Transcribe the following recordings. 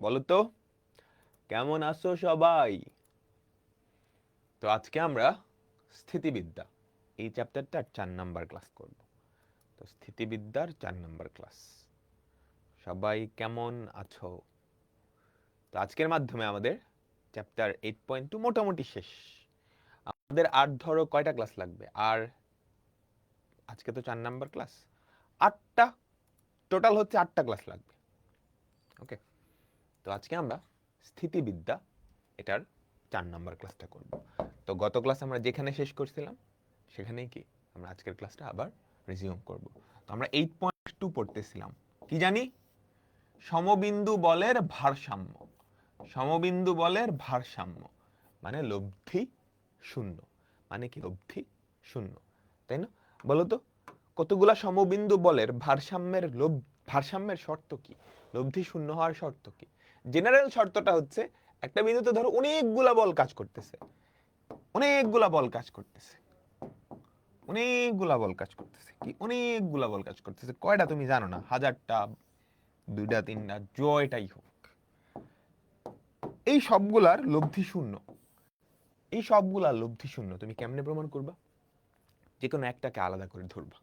বলো তো কেমন আছো সবাই? তো আজকে আমরা স্থিতিবিদ্যা এই চ্যাপ্টারটার 4 নাম্বার ক্লাস করব। তো স্থিতিবিদ্যার 4 নাম্বার ক্লাস। সবাই কেমন আছো? তো আজকের মাধ্যমে আমাদের চ্যাপ্টার 8.2 মোটামুটি শেষ। আমাদের আর ধরো কয়টা ক্লাস লাগবে? আর আজকে তো 4 নাম্বার ক্লাস, 8টা, টোটাল হচ্ছে 8টা ক্লাস লাগবে। ওকে, তো আজকে আমরা স্থিতিবিদ্যা এটার 4 নাম্বার ক্লাসটা করব। তো গত ক্লাস আমরা যেখানে শেষ করছিলাম সেখানেই কি আমরা আজকের ক্লাসটা আবার রিজিউম করব। তো আমরা 8.2 পড়তেছিলাম, কি জানি? সমবিন্দু বলের ভারসাম্য। সমবিন্দু বলের ভারসাম্য মানে লব্ধি শূন্য। মানে কি লব্ধি শূন্য, তাই না? বলো তো কতগুলা সমবিন্দু বলের ভারসাম্যের শর্ত কি? লব্ধি শূন্য হওয়ার শর্ত কি? জেনারেল শর্তটা হচ্ছে একটা বিন্দুতে ধরো অনেকগুলা বল কাজ করতেছে, অনেকগুলা বল কাজ করতেছে, অনেকগুলা বল কাজ করতেছে। কি অনেকগুলা বল কাজ করতেছে? কয়টা তুমি জানো না, 1000টা, 2টা, 3টা, জয়টাই হোক, এই সবগুলার লব্ধি শূন্য। এই সবগুলার লব্ধি শূন্য তুমি কেমনে প্রমাণ করবা? যে কোনো একটাকে আলাদা করে ধরবা।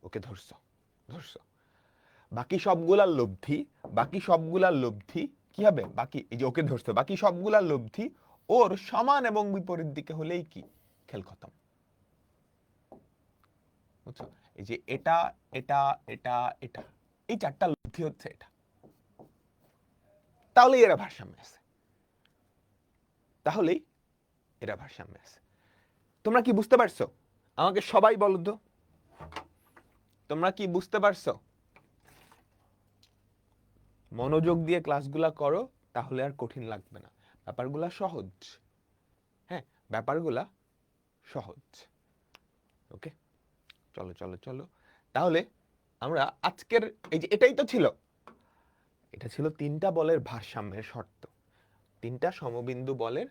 ওকে ধরছো, ধরছো, বাকি সবগুলার লব্ধি, বাকি সবগুলার লব্ধি কি হবে? বাকি এই যে ওকে ধরছো, বাকি সবগুলার লব্ধি ওর সমান এবং বিপরীত দিকে হলেই কি খেল খতম। বুঝছো? এই যে এটা এটা এটা এটা এই 4টা লব্ধি হচ্ছে এটা, তাহলেই এরা ভারসাম্যে আছে, তাহলেই এরা ভারসাম্যে আছে। তোমরা কি বুঝতে পারছো? আমাকে সবাই বলো তো, তোমরা কি বুঝতে পারছো? মনোযোগ দিয়ে ক্লাসগুলা করো, তাহলে আর কঠিন লাগবে না। ব্যাপারগুলা সহজ, হ্যাঁ, ব্যাপারগুলা সহজ। ওকে, চলো চলো চলো, তাহলে আমরা আজকের এই যে এটাই তো ছিল, এটা ছিল 3টা বলের ভারসাম্যের শর্ত, 3টা সমবিন্দু বলের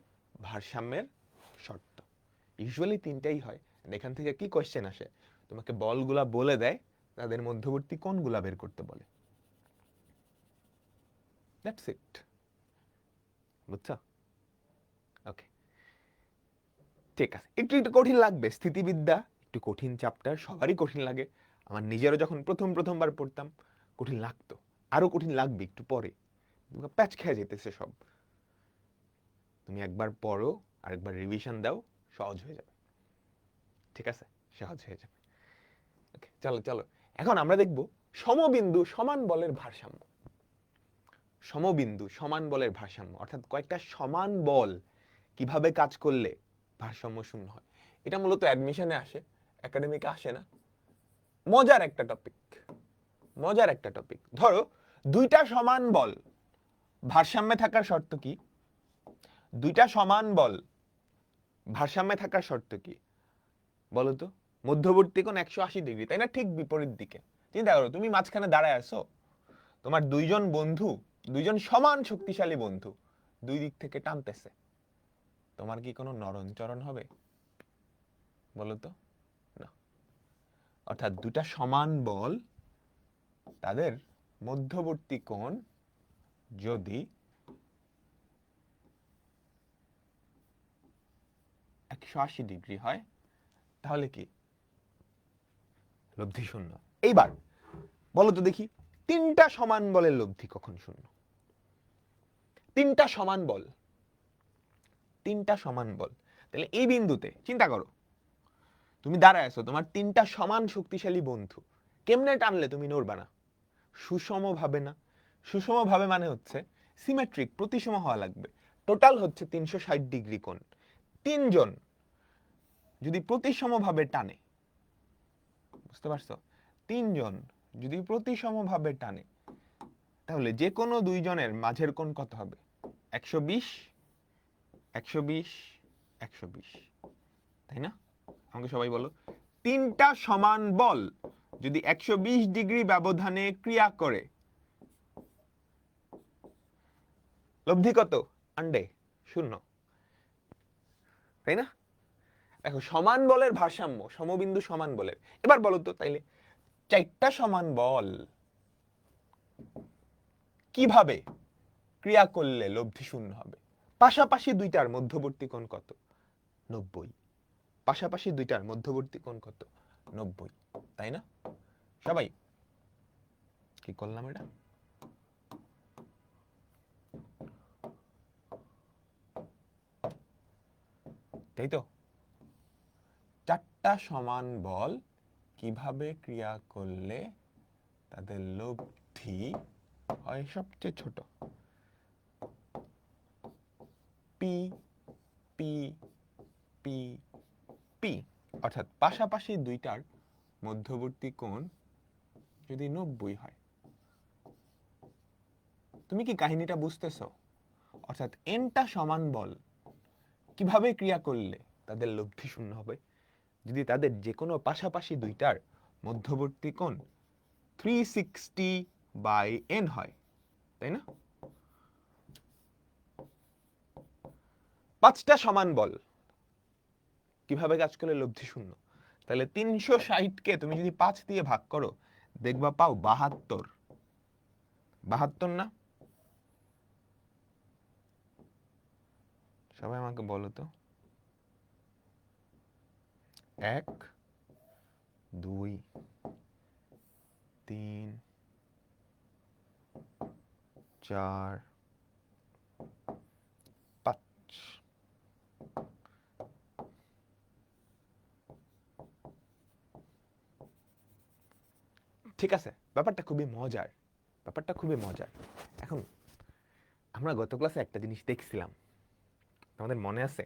ভারসাম্যের শর্ত। ইউজুয়ালি 3টাই হয়। এখান থেকে কি কোশ্চেন আসে? তোমাকে বলগুলা বলে দেয়, তাদের মধ্যবর্তী কোণগুলা বের করতে বলে। That's it. বুঝছো? ওকে, ঠিক আছে। একটু একটু কঠিন লাগবে, স্থিতিবিদ্যা একটু কঠিন চ্যাপ্টার, সবারই কঠিন লাগে। আমার নিজেরও যখন প্রথমবার পড়তাম কঠিন লাগতো, আরো কঠিন লাগবে একটু পরে, প্যাচ খেয়ে যেতেছে সব। তুমি একবার পড়ো, আরেকবার রিভিশন দাও, সহজ হয়ে যাবে। ঠিক আছে, সহজ হয়ে যাবে। ওকে, চলো চলো, এখন আমরা দেখব সমবিন্দু সমান বলের ভারসাম্য। সমবিন্দু সমান বলের ভারসাম্য অর্থাৎ কয়েকটা সমান বল কিভাবে কাজ করলে ভারসাম্য শূন্য হয়। এটা মূলত অ্যাডমিশনে আসে, একাডেমিকে আসে না। মজার একটা টপিক, মজার একটা টপিক। ধরো 2টা সমান বল ভারসাম্যে থাকার শর্ত কি? 2টা সমান বল ভারসাম্যে থাকার শর্ত কি বলো তো? মধ্যবর্তী কোণ 180 ডিগ্রি, তাই না? ঠিক বিপরীত দিকে। চিন্তা করো, তুমি মাঝখানে দাঁড়ায় আছো, তোমার দুইজন বন্ধু, দুইজন সমান শক্তিশালী বন্ধু, দুই দিক থেকে টানতেছে, তোমার কি কোনো নড়নচড়ন হবে বলো তো? না। অর্থাৎ 2টা সমান বল, তাদের মধ্যবর্তী কোণ যদি 180 ডিগ্রি হয়, তাহলে কি লব্ধি শূন্য। এইবার বলো তো দেখি, 3টা সমান বলের লব্ধি কখন শূন্য? 3টা সমান বল, 3টা সমান বল, তাহলে এই বিন্দুতে চিন্তা করো, তুমি দাঁড়ায় আছো, তোমার 3টা সমান শক্তিশালী বন্ধু, কেমনে টানলে তুমি নড়বা না? সুষম ভাবে না। সুষম ভাবে মানে হচ্ছে সিমেট্রিক, প্রতিসম হওয়া লাগবে। টোটাল হচ্ছে 360 ডিগ্রি কোণ। 3জন যদি প্রতিসম ভাবে টানে, বুঝতে পারছো? 3জন যদি প্রতিসম ভাবে টানে, তাহলে যে কোনো 2জনের মাঝের কোণ কত হবে? 120, 120, 120, তাই না? আমাকে সবাই বলো, 3টা সমান বল যদি 120 ডিগ্রি ব্যবধানে ক্রিয়া করে, লব্ধি কত? আন্ডে শূন্য, তাই না? দেখো, সমান বলের ভারসাম্য, সমবিন্দু সমান বলের। এবার বলো তো তাইলে 4টা সমান বল কিভাবে ক্রিয়া করলে লব্ধি শূন্য হবে। পাশাপাশি দুইটার মধ্যবর্তী কোণ কত? 90। পাশাপাশি দুইটার মধ্যবর্তী কোণ কত? 90, তাই না? সবাই কি করলাম এটা? তাই তো? চারটা সমান বল কিভাবে ক্রিয়া করলে তাদের লব্ধি হয় সবচেয়ে ছোট? পি পি পি পি, অর্থাৎ পাশাপাশি দুইটার মধ্যবর্তী কোণ যদি 90 হয়। তুমি কি কাহিনীটা বুঝতেছো? অর্থাৎ এনটা সমান বল কিভাবে ক্রিয়া করলে তাদের লব্ধি শূন্য হবে? যদি তাদের যে কোনো পাশাপাশি দুইটার মধ্যবর্তী কোণ 360/n হয়, তাই না? 5টা সমান বল কিভাবে কাজ করলে লব্ধি শূন্য? তাহলে 360কে তুমি যদি 5 দিয়ে ভাগ করো দেখবা পাও 72। 72 না? সবাই আমাকে বলো তো। 1 2 3 4 5। ঠিক আছে, ব্যাপারটা খুবই মজার। ব্যাপারটা খুবই মজার। এখন আমরা গত ক্লাসে একটা জিনিস দেখছিলাম, আমাদের মনে আছে?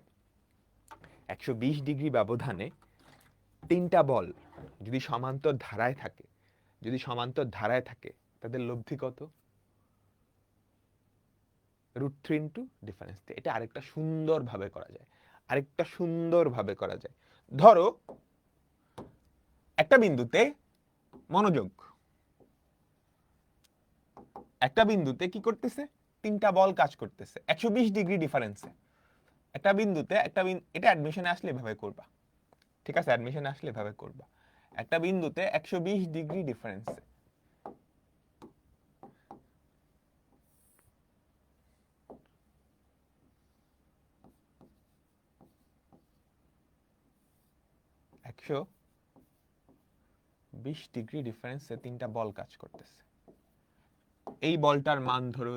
120 ডিগ্রি ব্যবধানে তিনটা বল যদি সমান্তর ধারায় থাকে, যদি সমান্তর ধারায় থাকে তাদের লব্ধি কত? √3 ইন্টু ডিফারেন্স। এটা আরেকটা সুন্দর ভাবে করা যায়, আরেকটা সুন্দর ভাবে করা যায়। ধরো একটা বিন্দুতে, মনোযোগ, একটা বিন্দুতে কি করতেছে? তিনটা বল কাজ করতেছে 120 ডিগ্রি ডিফারেন্সে। একটা বিন্দুতে এটা অ্যাডমিশনে আসলে এভাবে করবা, ঠিক আছে? অ্যাডমিশনে আসলে এভাবে করবা। একটা বিন্দুতে 120 ডিগ্রি ডিফারেন্সে একশো 20 ডিগ্রি ডিফারেন্সে তিনটা বল কাজ করতেছে। এই বলটার মান ধরো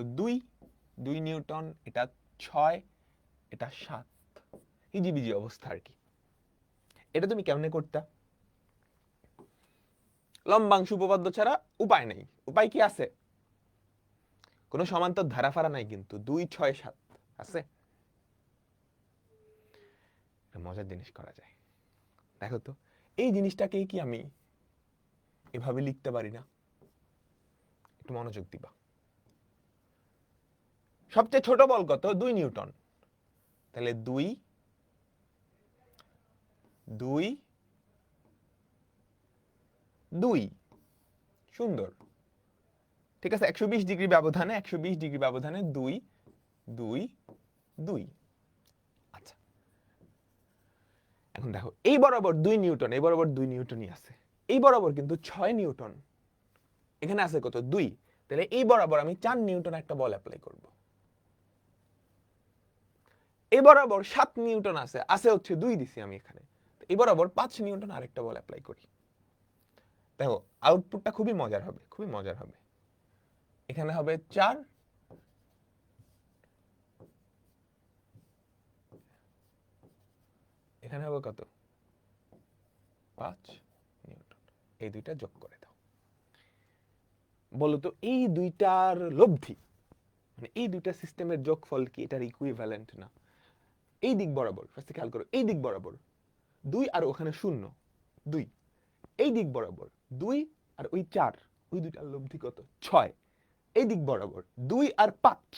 2 নিউটন, এটা 6, এটা 7। হিজিবিজি অবস্থা আর কি। এটা তুমি কেমনে করতা? লম্বাংশ উপপাদ্য ছাড়া উপায় নেই। উপায় কি আছে? কোনো সমান্তর ধারা ফারা নাই কিন্তু, 2 6 7 আছে। মজার জিনিস করা যায়, দেখো তো। এই জিনিসটাকে কি আমি এভাবে লিখতে পারি না? একটু মনোযোগ দিবা। সবচেয়ে ছোট বল কত? 2 নিউটন। তাহলে 2 2 2, সুন্দর। ঠিক আছে, 120 ডিগ্রি ব্যবধানে, 120 ডিগ্রি ব্যবধানে 2 2 2। আচ্ছা, এখন দেখো এই বরাবর 2 নিউটন, এই বরাবর 2 নিউটনই আছে। এই বরাবর কিন্তু 6 নিউটন, এখানে আছে কত? 2। তাহলে এই বরাবর আমি 4 নিউটন একটা বল অ্যাপ্লাই করব। এই বরাবর 7 নিউটন আছে, আছে হচ্ছে 2 দিছি আমি এখানে। এই বরাবর 5 নিউটন আরেকটা বল অ্যাপ্লাই করি। দেখো আউটপুটটা খুবই মজার হবে, খুবই মজার হবে। এখানে হবে 4, এখানে হবে কত? 5 নিউটন। এই দুইটা যোগ করে দাও। বলো তো এই দুইটার লব্ধি, মানে এই দুইটা সিস্টেমের যোগফল কি এটার ইকুইভ্যালেন্ট না? এই দিক বরাবর ফার্স্টে খেয়াল করো, এই দিক বরাবর 2 আর ওখানে 0 2, এই দিক বরাবর 2 আর ওই 4, ওই দুইটার লব্ধি কত? 6। এই দিক বরাবর 2 আর 5,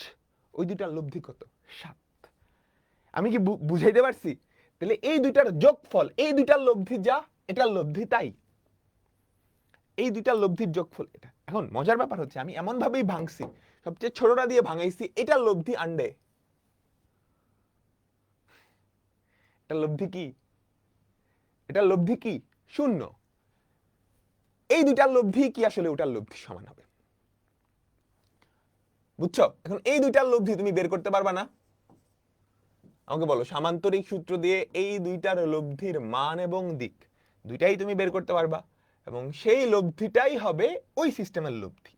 ওই দুইটার লব্ধি কত? 7। আমি কি বুঝাইতে পারছি? তাহলে এই দুইটার যোগফল, এই দুইটার লব্ধি যা, এটার লব্ধি তাই। এই দুইটার লব্ধির যোগফল এটা। এখন মজার ব্যাপার হচ্ছে আমি এমন ভাবেই ভাঙছি, সবচেয়ে ছোটটা দিয়ে ভাঙাইছি, এটার লব্ধি আন্ডে। এটার লব্ধি কি? এটার লব্ধি কি? 0। এই দুইটার লব্ধি কি আসলে ওটার লব্ধি সমান হবে? বুঝছো? এখন এই দুইটার লব্ধি তুমি বের করতে পারবা না? আমাকে বলো, সামান্তরিক সূত্র দিয়ে এই দুইটার লব্ধির মান এবং দিক দুইটাই তুমি বের করতে পারবা, এবং সেই লব্ধিটাই হবে ওই সিস্টেমের লব্ধি।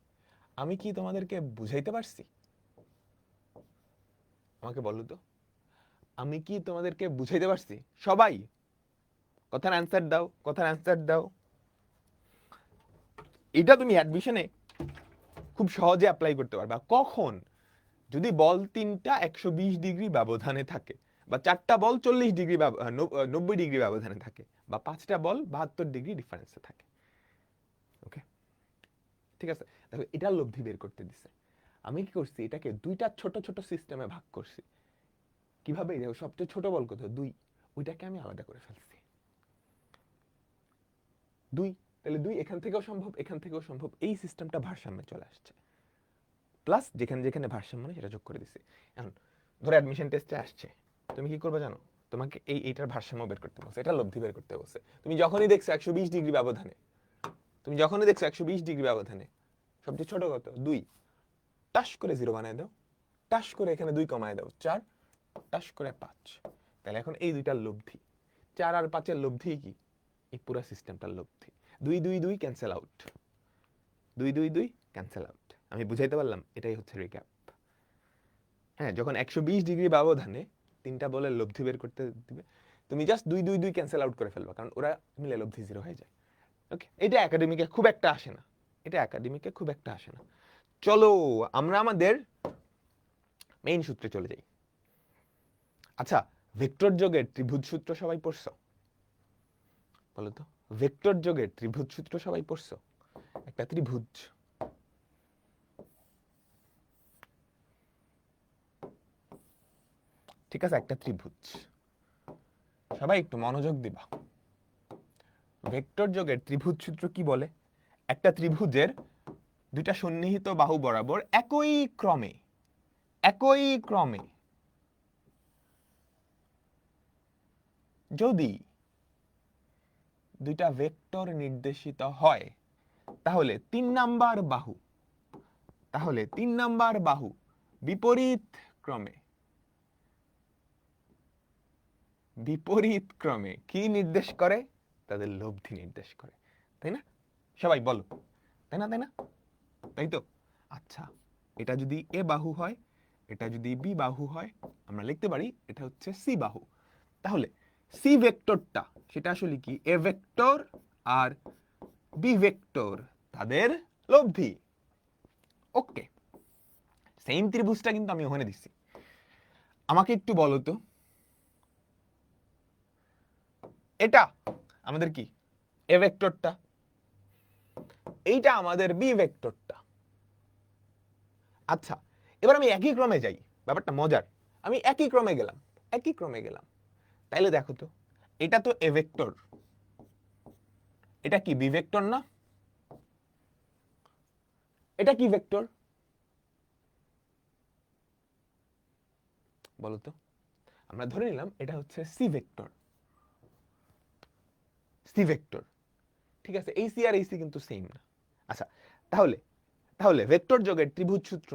আমি কি তোমাদেরকে বুঝাইতে পারছি? আমাকে বলো তো, আমি কি তোমাদেরকে বুঝাইতে পারছি? সবাই কথার অ্যান্সার দাও, কথার অ্যান্সার দাও। এটা তুমি অ্যাডমিশনে খুব সহজে অ্যাপ্লাই করতে পারবা। কখন? যদি বল তিনটা 120 ডিগ্রি ব্যবধানে থাকে, বা চারটা বল 40 ডিগ্রি 90 ডিগ্রি ব্যবধানে থাকে, বা পাঁচটা বল 72 ডিগ্রি ডিফারেন্সে থাকে। ওকে, ঠিক আছে। দেখো, এটার লব্ধি বের করতে দিছে। আমি কি করছি, এটাকে দুইটা ছোট ছোট সিস্টেমে ভাগ করছি। কিভাবে? দেখো, সবচেয়ে ছোট বল কত? 2। ওইটাকে আমি আলাদা করে ফেলছি। 2, তাহলে 2 এখান থেকেও সম্ভব, এখান থেকেও সম্ভব। এই সিস্টেমটা ভারসাম্যে চলে আসছে। প্লাস যেখানে যেখানে ভারসাম্য নেই সেটা যোগ করে দিছি। এখন ধরো অ্যাডমিশন টেস্টে আসছে, তুমি কি করবে জানো? তোমাকে এইটার ভারসাম্য বের করতে বলছে, এটা লব্ধি বের করতে বলছে। তুমি যখনই দেখছো 120 ডিগ্রি ব্যবধানে, তুমি যখনই দেখছো 120 ডিগ্রি ব্যবধানে সবচেয়ে ছোট কত? 2। টাস করে 0 বানায় দাও, টাস করে এখানে 2 কমায় দাও, 4, টাস করে 5। তাহলে এখন এই দুইটার লব্ধি, 4 আর 5 এর লব্ধি কি? এই পুরো সিস্টেমটার লব্ধি। 2 2 2 ক্যান্সেল আউট, 2 2 2 ক্যান্সেল আউট। আমি বুঝাইতে পারলাম? এটাই হচ্ছে রিক্যাপ। হ্যাঁ, যখন 120 ডিগ্রি ব্যবধানে তিনটা বলের লব্ধি বের করতে দিবে, তুমি জাস্ট 2 2 2 ক্যান্সেল আউট করে ফেলবা, কারণ ওরা মিলে লব্ধি 0 হয়ে যায়। ওকে, এটা একাডেমিকে খুব একটা আসে না, এটা একাডেমিকে খুব একটা আসে না। চলো আমরা আমাদের মেইন সূত্রে চলে যাই। আচ্ছা, ভেক্টর যোগের ত্রিভুজ সূত্র সবাই পড়ছো? বলো তো, ভেক্টর যোগের ত্রিভুজ সূত্র সবাই পড়ছো? একটা ত্রিভুজ, ঠিক আছে, একটা ত্রিভুজ, সবাই একটু মনোযোগ দিবা। ভেক্টর যোগের ত্রিভুজ সূত্র কি বলে? একটা ত্রিভুজের দুইটা সন্নিহিত বাহু বরাবর একই ক্রমে যদি দুইটা ভেক্টর নির্দেশিত হয়, তাহলে 3 নাম্বার বাহু বিপরীত ক্রমে কি নির্দেশ করে? তাদের লব্ধি নির্দেশ করে, তাই না? সবাই বলো, তাই না? তাই তো। আচ্ছা, এটা যদি এ বাহু হয়, এটা যদি বি বাহু হয়, আমরা লিখতে পারি এটা হচ্ছে সি বাহু। তাহলে সি ভেক্টরটা সেটা আসলে কি? এ ভেক্টর আর বি ভেক্টর, তাদের লব্ধি। ওকে, সেম ত্রিভুজটা কিন্তু আমি ওখানে দিচ্ছি। আমাকে একটু বলো তো, এটা আমাদের কি? এ ভেক্টরটা, এইটা আমাদের বি ভেক্টরটা। আচ্ছা, এবার আমি একই ক্রমে যাই, ব্যাপারটা মজার। আমি একই ক্রমে গেলাম। তাইলে দেখো তো, এটা তো এ ভেক্টর, এটা কি বি ভেক্টর না? এটা কি ভেক্টর বলো তো? আমরা ধরে নিলাম এটা হচ্ছে সি ভেক্টর, ঠিক আছে? এই সি আর এই সি কিন্তু সেম না। আচ্ছা, তাহলে ভেক্টর যোগের ত্রিভুজ সূত্র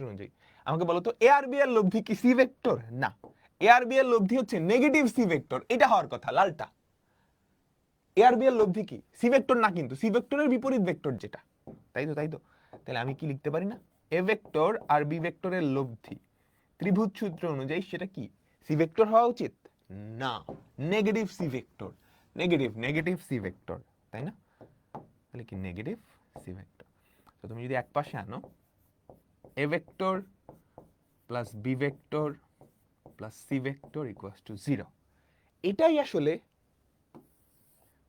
অনুযায়ী, আমাকে বলো তো, এ আর বি এর লব্ধি কি সি ভেক্টর? না, এ আর বি এর লব্ধি হচ্ছে নেগেটিভ সি ভেক্টর, এটা হওয়ার কথা লালটা। এ আর বি এর লব্ধি কি? সি ভেক্টর না, কিন্তু সি ভেক্টরের বিপরীত ভেক্টর যেটা, তাই তো? তাহলে আমি কি লিখতে পারি না? এ ভেক্টর আর বি ভেক্টরের লব্ধি ত্রিভুজ সূত্র অনুযায়ী সেটা কি? সি ভেক্টর হওয়া উচিত? না, negative C vector, negative C vector, তাই না? তাহলে কি নেগেটিভ সি ভেক্টর। তো তুমি যদি এক পাশে আনো A vector plus B vector plus C vector equals to 0, এটাই আসলে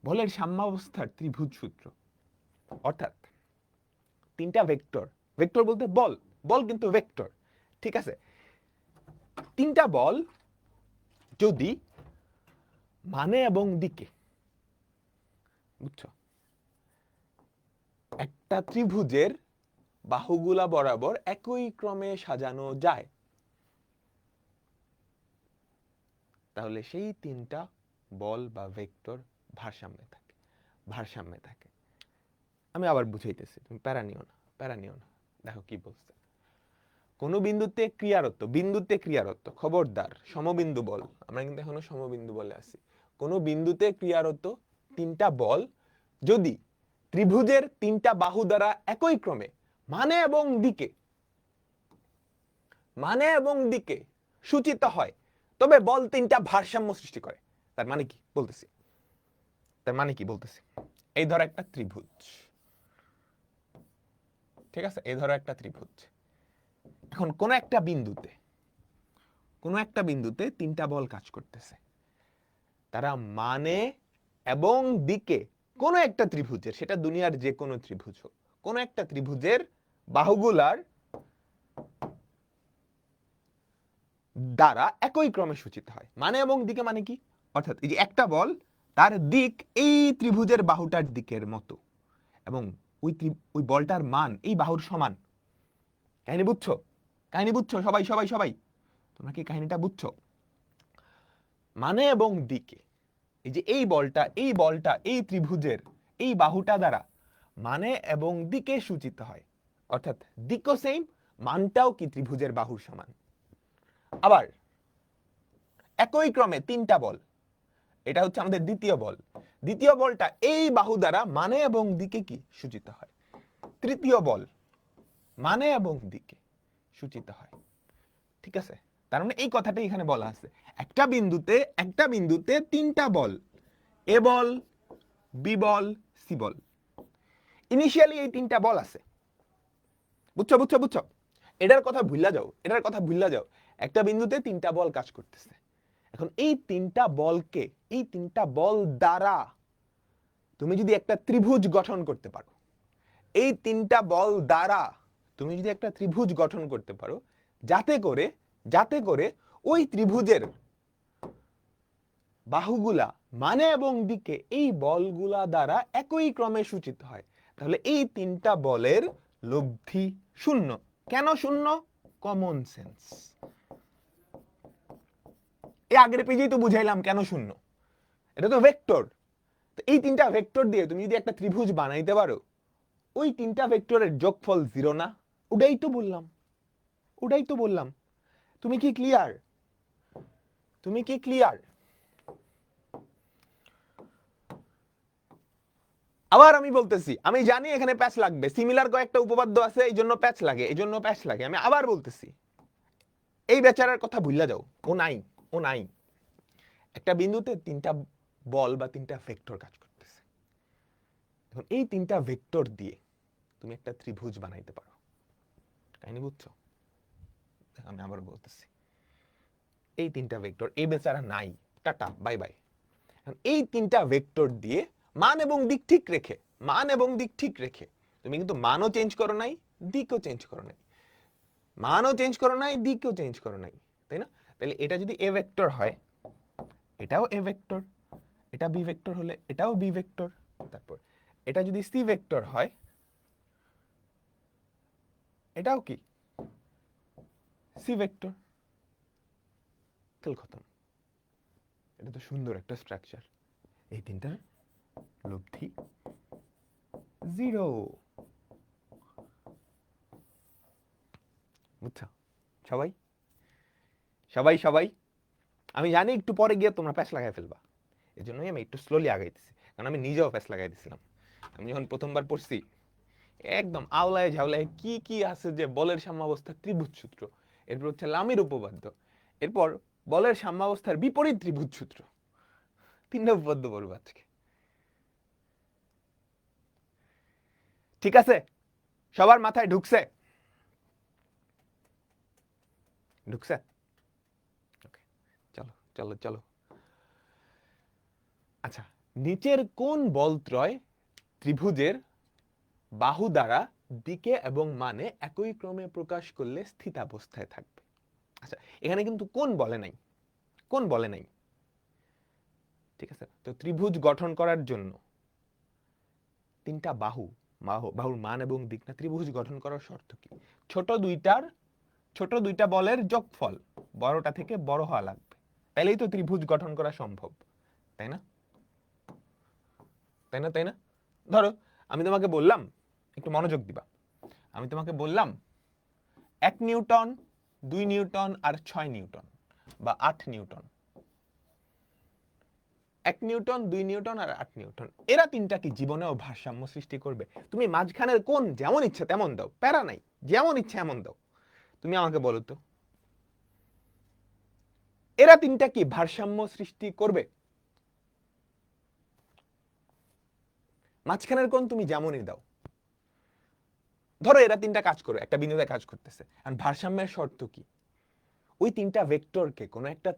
বলের সাম্যাবস্থার ত্রিভুজ সূত্র। অর্থাৎ তিনটা ভেক্টর বলতে বল কিন্তু ভেক্টর, ঠিক আছে? তিনটা বল যদি মানে এবং দিকে, বুঝছো, একটা ত্রিভুজের বাহুগুলা বরাবর একই ক্রমে সাজানো যায়, তাহলে সেই তিনটা বল বা ভেক্টর ভারসাম্যে থাকে। আমি আবার বুঝাইতেছি, তুমি প্যারা নিও না। দেখো কি বলছে, কোন বিন্দুতে ক্রিয়ারত, বিন্দুতে ক্রিয়ারত, খবরদার সমবিন্দু বল, আমরা কিন্তু এখনো সমবিন্দু বলে আছি। কোন বিন্দুতে ক্রিয়ারত তিনটা বল যদি ত্রিভুজের তিনটা বাহু দ্বারা একই ক্রমে মানে এবং দিকে সূচিত হয়, তবে বল তিনটা ভারসাম্য সৃষ্টি করে। তার মানে কি বলতেছি, এই ধরো একটা ত্রিভুজ, ঠিক আছে, এই ধরো একটা ত্রিভুজ। এখন কোন একটা বিন্দুতে তিনটা বল কাজ করতেছে, তারা মানে এবং দিকে কোন একটা ত্রিভুজের, সেটা দুনিয়ার যে কোনো ত্রিভুজ হোক, কোন একটা ত্রিভুজের বাহুগুলার দ্বারা একই ক্রমে সূচিত হয়। মানে এবং দিকে মানে কি, অর্থাৎ এই যে একটা বল, তার দিক এই ত্রিভুজের বাহুটার দিকের মতো এবং ওই বলটার মান এই বাহুর সমান। কাহিনী বুঝছো সবাই সবাই সবাই, তোমরা কি কাহিনীটা বুঝছো? মানে এবং দিকে, এই যে এই বলটা এই ত্রিভুজের এই বাহুটা দ্বারা মানে এবং দিকে সূচিত হয়, অর্থাৎ দিকও সেম, মানটাও কি ত্রিভুজের বাহুর সমান। আবার একই ক্রমে তিনটা বল, এটা হচ্ছে আমাদের দ্বিতীয় বলটা এই বাহু দ্বারা মানে এবং দিকে কি সূচিত হয়, তৃতীয় বল মানে এবং দিকে সূচিত হয়। ঠিক আছে, তার মানে এই কথাটাই এখানে বলা আছে, একটা বিন্দুতে তিনটা বল, এ বল, বি বল, সি বল। ইনিশিয়ালি এই তিনটা বল আছে, বুঝছো? এটার কথা ভুললা যাও। একটা বিন্দুতে তিনটা বল কাজ করতেছে। এখন এই তিনটা বল দ্বারা তুমি যদি একটা ত্রিভুজ গঠন করতে পারো, এই তিনটা বল দ্বারা তুমি যদি একটা ত্রিভুজ গঠন করতে পারো, যাতে করে ওই ত্রিভুজের বাহুগুলা মানে এবং দিকে এই বলগুলা দ্বারা একই ক্রমে সূচিত হয়, তাহলে এই তিনটা বলের লব্ধি শূন্য। কেন শূন্য? Common sense. এই আগের পেজেই তো বুঝাইলাম কেন শূন্য, এটা তো ভেক্টর। তো এই তিনটা ভেক্টর দিয়ে তুমি যদি একটা ত্রিভুজ বানাইতে পারো, ওই তিনটা ভেক্টরের যোগফল 0 না? ওটাই তো বললাম। তুমি কি ক্লিয়ার? আবার আমি বলতেছি, আমি জানি এখানে প্যাচ লাগবে, সিমিলার কয়েকটা উপপাদ্য আছে, এই জন্য প্যাচ লাগে। আমি আবার বলতেছি, এই বেচারার কথা ভুললা যাও, ও নাই। একটা বিন্দুতে তিনটা বল বা তিনটা ভেক্টর কাজ করতেছে। এখন এই তিনটা ভেক্টর দিয়ে তুমি একটা ত্রিভুজ বানাইতে পারো। কাহিনী বুঝছো? আমি আবার বলতেছি, এই তিনটা ভেক্টর, এই বেচারা নাই, টাটা বাই বাই। এই তিনটা ভেক্টর দিয়ে মান এবং দিক ঠিক রেখে তুমি কিন্তু মানও চেঞ্জ করো নাই, দিকও চেঞ্জ করো নাই, দিকও চেঞ্জ করো নাই, তাই না? তাহলে এটা যদি এ ভেক্টর হয়, এটাও এ ভেক্টর, এটা বি ভেক্টর হলে এটাও বি ভেক্টর, তারপর এটা যদি সি ভেক্টর হয়, এটাও কি সি ভেক্টর। খেল খতম। এটা তো সুন্দর একটা স্ট্রাকচার। এই তিনটার লব্ধি 0। বুঝছো সবাই? আমি জানি একটু পরে গিয়ে তোমরা প্যাচ লাগাই ফেলবা, এই জন্যই আমি একটু স্লোলি আগাইতেছি, কারণ আমি নিজেও প্যাচ লাগাই দিছিলাম। আমি যখন প্রথমবার পড়ছি, একদম আওলায় ঝাওলায় কি আছে, যে বলের সাম্যাবস্থা ত্রিভুজ সূত্র, এরপর হচ্ছে লামির উপপাদ্য, এরপর বলের সাম্যাবস্থার বিপরীত ত্রিভুজ সূত্র, তিনটা উপপাদ্য পড়বো আজকে। ঠিক আছে, সবার মাথায় ঢুকছে? চলো। আচ্ছা, নিচের কোন বলত্রয় ত্রিভুজের বাহু দ্বারা দিকে এবং মানে একই ক্রমে প্রকাশ করলে স্থিতাবস্থায় থাকবে? আচ্ছা, এখানে কিন্তু কোন বলে নাই। ঠিক আছে, তো ত্রিভুজ গঠন করার জন্য তিনটা বাহুর মান এবং দিক না, ত্রিভুজ গঠন করার শর্ত কি? ছোট দুইটা বলের যোগফল বড়টা থেকে বড় হওয়া লাগবে, তাইলেই তো ত্রিভুজ গঠন করা সম্ভব, তাই না? ধরো আমি তোমাকে বললাম, একটু মনোযোগ দিবা, আমি তোমাকে বললাম 1 নিউটন, 2 নিউটন আর 6 নিউটন বা 8 নিউটন। 1 নিউটন, 2 নিউটন আর 8 নিউটন, এরা তিনটা কি জীবনেও ভারসাম্য সৃষ্টি করবে? তুমি মাঝখানের কোন যেমন ইচ্ছে তেমন দাও, প্যারা নাই, যেমন ইচ্ছে এমন দাও। তুমি আমাকে বলো তো, এরা তিনটা কি ভারসাম্য সৃষ্টি করবে? মাঝখানের কোন তুমি যেমনই দাও, ধরো এরা তিনটা কাজ করো, একটা বিন্দুতে কাজ করতেছে, আর ভারসাম্যের শর্ত কি? ওই তিনটা ভেক্টরকে কোন একটা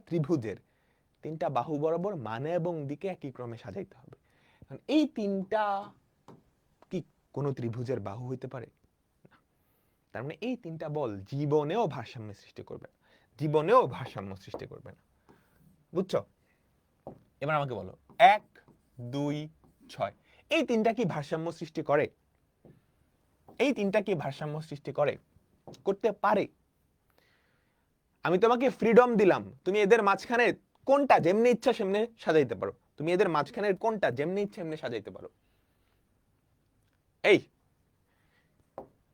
ত্রিভুজের তিনটা বাহু বরাবর মানে এবং দিকে একই ক্রমে সাজাইতে হবে। এই তিনটা কি কোন ত্রিভুজের বাহু হইতে পারে? তার মানে এই তিনটা বল জীবনেও ভারসাম্য সৃষ্টি করবে না, জীবনেও ভারসাম্য সৃষ্টি করবে না। বুঝছো? এবার আমাকে বলো 1, 2, 6 এই তিনটা কি ভারসাম্য সৃষ্টি করে? এই তিনটা কি ভারসাম্য সৃষ্টি করে? করতে পারে। আমি তোমাকে ফ্রিডম দিলাম, তুমি এদের মাঝখানে কোনটা যেমনি ইচ্ছা সেমনে সাজাইতে পারো, তুমি এদের মাঝখানের কোনটা যেমনি ইচ্ছা এমনি সাজাইতে পারো। এই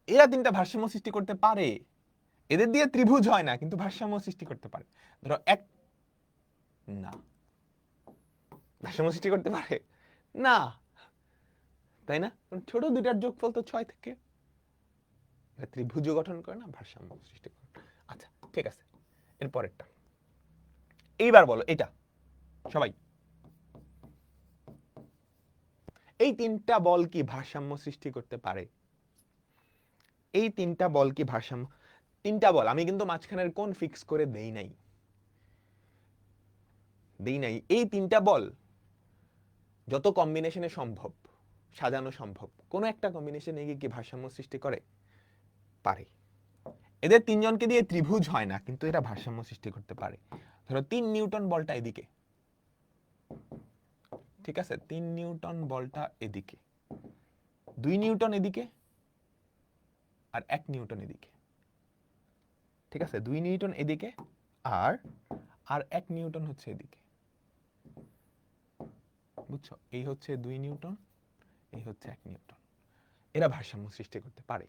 এরা তিনটা ভারসাম্য সৃষ্টি করতে পারে, এদের দিয়ে ত্রিভুজ হয় না কিন্তু ভারসাম্য সৃষ্টি করতে পারে। ধরো এক, না ভারসাম্য সৃষ্টি করতে পারে না, তাই না? ছোট দুইটার যোগফল তো 6 থেকে, ত্রিভুজ গঠন করে না, ভারসাম্য সৃষ্টি করে। আচ্ছা ঠিক আছে, এর পরেরটা এইবার বলো, এটা সবাই, এই তিনটা বল কি ভারসাম্য সৃষ্টি করতে পারে? এই তিনটা বল কি ভারসাম্য, তিনটা বল, আমি কিন্তু মাঝখানের কোন ফিক্স করে দেই নাই, এই তিনটা বল যত কম্বিনেশনে সম্ভব সাজানো সম্ভব, কোন একটা কম্বিনেশনে গিয়ে কি ভারসাম্য সৃষ্টি করে? পারে। এদের তিনজনকে দিয়ে ত্রিভুজ হয় না কিন্তু এরা ভারসাম্য সৃষ্টি করতে পারে। ধরো 3 নিউটন বলটা এদিকে, ঠিক আছে, 3 নিউটন বলটা এদিকে, 2 নিউটন এদিকে আর 1 নিউটন এদিকে, ঠিক আছে, 2 নিউটন এদিকে আর আর 1 নিউটন হচ্ছে এদিকে। বুঝছো? এই হচ্ছে 2 নিউটন, এই হচ্ছে 1 নিউটন। এরা ভারসাম্য সৃষ্টি করতে পারে।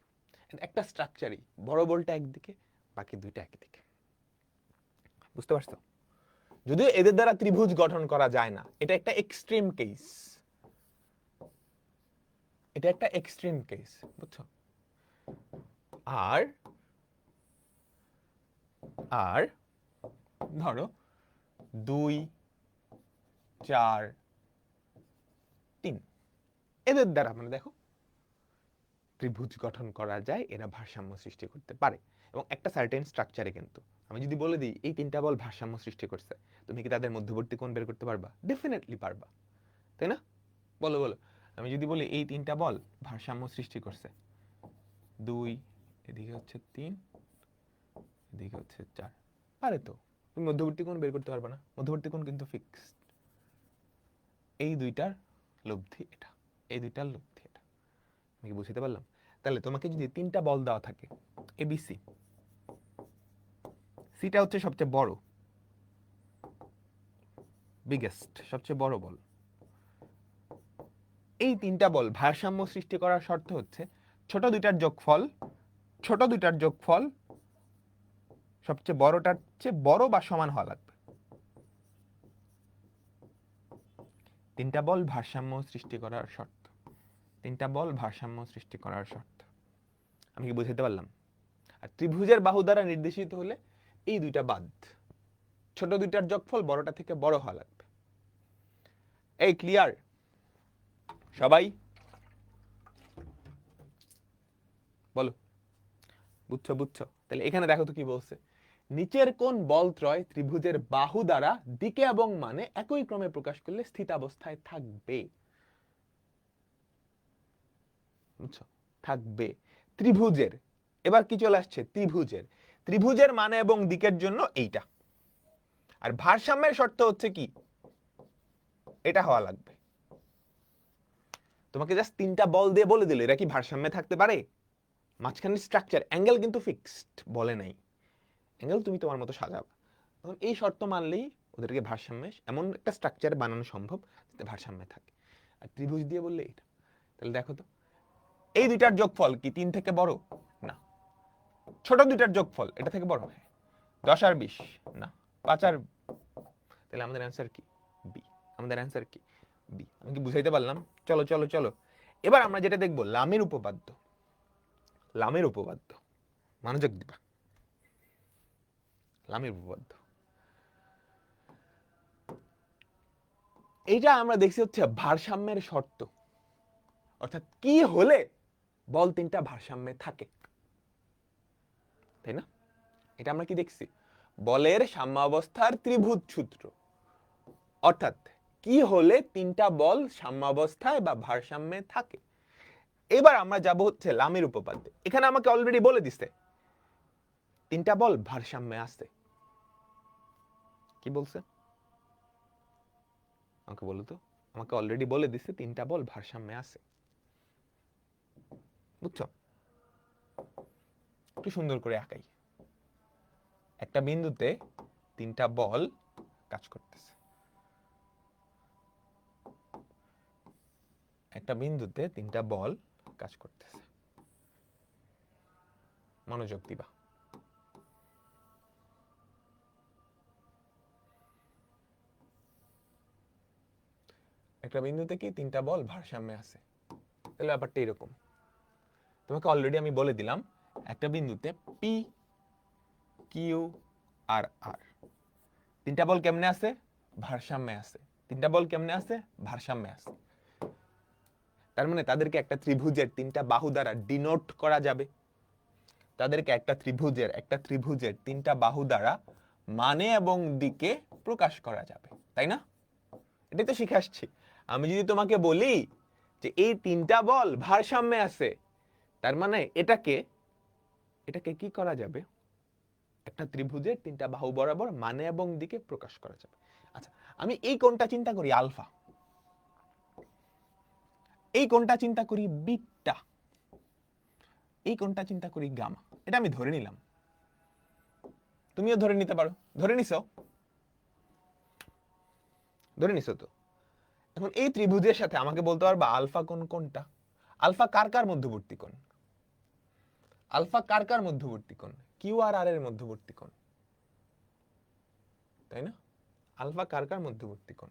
একটা স্ট্রাকচারই, বড় বলটা একদিকে, বাকি দুইটা একদিকে। বুঝতে পারছো? যদিও এদের দ্বারা ত্রিভুজ গঠন করা যায় না, এটা একটা এক্সট্রিম কেস, এটা একটা এক্সট্রিম কেস। বুঝছো? আর আর ধরো 2, 4, 3 এদের দ্বারা মানে দেখো ত্রিভুজ গঠন করা যায়, এরা ভারসাম্য সৃষ্টি করতে পারে এবং একটা সার্টেন স্ট্রাকচারে। কিন্তু আমি যদি বলে দিই এই তিনটা বল ভারসাম্য সৃষ্টি করছে, তুমি কি তাদের মধ্যবর্তী কোণ বের করতে পারবা? ডেফিনেটলি পারবা, তাই না? বলো বলো, আমি যদি বলি এই তিনটা বল ভারসাম্য সৃষ্টি করছে, 2 এদিকে হচ্ছে 3 এদিকে হচ্ছে 4, পারে তো? তুমি মধ্যবর্তী কোণ বের করতে পারবা না, মধ্যবর্তী কোণ কিন্তু ফিক্সড। এই দুইটার লব্ধি এটা, এই দুইটার লব্ধি এটা। আমি কি বুঝতে পারলাম? তাহলে তোমাকে যদি তিনটা বল দেওয়া থাকে এবিসি, সিটা হচ্ছে সবচেয়ে বড়, বিগেস্ট, সবচেয়ে বড় বল। এই তিনটা বল ভারসাম্য সৃষ্টি করার শর্ত হচ্ছে ছোট দুইটার যোগফল, ছোট দুইটার যোগফল সবচেয়ে বড়টার চেয়ে বড় বা সমান হওয়া লাগবে। তিনটা বল ভারসাম্য সৃষ্টি করার শর্ত, তিনটা বল ভারসাম্য সৃষ্টি করার শর্ত। আমি কি বুঝাতে পারলাম? আর ত্রিভুজের বাহু দ্বারা নির্দেশিত হলে এই দুইটা বাদ, ছোট দুইটার যোগফল বড়টা থেকে বড় হওয়া লাগবে। এই ক্লিয়ার সবাই? বলো বুঝছো? বুঝছো? তাহলে এখানে দেখো তো কি বলছে, নিচের কোন বলত্রয় ত্রিভুজের বাহু দ্বারা দিকে এবং মানে একই ক্রমে প্রকাশ করলে স্থিতাবস্থায় থাকবে? বুঝছো? থাকবে ত্রিভুজের। এবার কি চলে আসছে? ত্রিভুজের, ত্রিভুজের মানে এবং দিকের জন্য এইটা। আর ভারসাম্যের শর্ত হচ্ছে কি? এটা হওয়া লাগবে। তোমাকে জাস্ট তিনটা বল দিয়ে বলে দিলে এরা কি ভারসাম্যে থাকতে পারে? মাঝখানে স্ট্রাকচার, অ্যাঙ্গেল কিন্তু ফিক্সড বলে নাই, অ্যাঙ্গেল তুমি তোমার মতো সাজাবা। তখন এই শর্ত মানলেই ওদেরকে ভারসাম্যে, এমন একটা স্ট্রাকচার বানানো সম্ভব যাতে ভারসাম্যে থাকে। আর ত্রিভুজ দিয়ে বললে এটা। তাহলে দেখো তো, এই দুইটার যোগফল কি 3 থেকে বড়? না। ছোট দুইটার যোগফল এটা থেকে বড়? 10 আর 20 না, 5 আর, তাহলে আমাদের অ্যান্সার কি? বি। আমাদের অ্যান্সার কি? বি। আমি কি বুঝাইতে পারলাম? চলো চলো চলো, এবার আমরা যেটা দেখব লামের উপপাদ্য। লামের উপপাদ্য, মনোযোগ দিবা। লামের উপপাদ্য এইটা আমরা দেখছি হচ্ছে ভারসাম্যের শর্ত, অর্থাৎ কি হলে বল তিনটা ভারসাম্যে থাকে, তাই না? এটা আমরা কি দেখছি? বলের সাম্যাবস্থার ত্রিভুজ সূত্র, অর্থাৎ কি হলে তিনটা বল সাম্যাবস্থায় বা ভারসাম্যে থাকে। এবার আমরা যাব হচ্ছে লামের উপপাদ্যে। এখানে আমাকে অলরেডি বলে দিছে তিনটা বল ভারসাম্যে আছে। কি বলছে আমাকে বলো তো? আমাকে অলরেডি বলে দিছে তিনটা বল ভারসাম্যে আছে, বুঝছো? একটু সুন্দর করে আঁকাই। একটা বিন্দুতে তিনটা বল কাজ করতেছে, একটা বিন্দুতে তিনটা বল কাজ করতেছে। মনোযোগ দিবা। একটা বিন্দুতে কি তিনটা বল ভারসাম্যে আছে, তাহলে ব্যাপারটা এরকম। তোমাকে অলরেডি আমি বলে দিলাম একটা বিন্দুতে পি কিউ আর আর তিনটা বল কেমনে আছে? ভারসাম্যে আছে। তিনটা বল কেমনে আছে? ভারসাম্যে আছে। তার মানে তাদেরকে একটা ত্রিভুজের তিনটা বাহু দ্বারা ডিনোট করা যাবে। তাদেরকে একটা ত্রিভুজের তিনটা বাহু দ্বারা মানে এবং দিকে প্রকাশ করা যাবে, তাই না? এটাই তো শিখে আসছি। আমি যদি তোমাকে বলি যে এই তিনটা বল ভারসাম্যে আছে, তার মানে এটাকে কি করা যাবে? একটা ত্রিভুজের তিনটা বাহু বরাবর মানে এবং দিকে প্রকাশ করা যাবে। আচ্ছা, আমি এই কোণটা চিন্তা করি আলফা, এই কোণটা চিন্তা করি বিটা, এই কোণটা চিন্তা করি গামা। এটা আমি ধরে নিলাম, তুমিও ধরে নিতে পারো। ধরে নিছো? ধরে নিছো তো? এখন এই ত্রিভুজের সাথে আমাকে বলতে পারবা আলফা কোণ কোনটা? আলফা কার কার মধ্যবর্তী কোণ? আলফা কার কার মধ্যবর্তী কোণ? কিউ আর আর এর মধ্যবর্তী কোণ, তাই না? আলফা কার কার মধ্যবর্তী কোণ?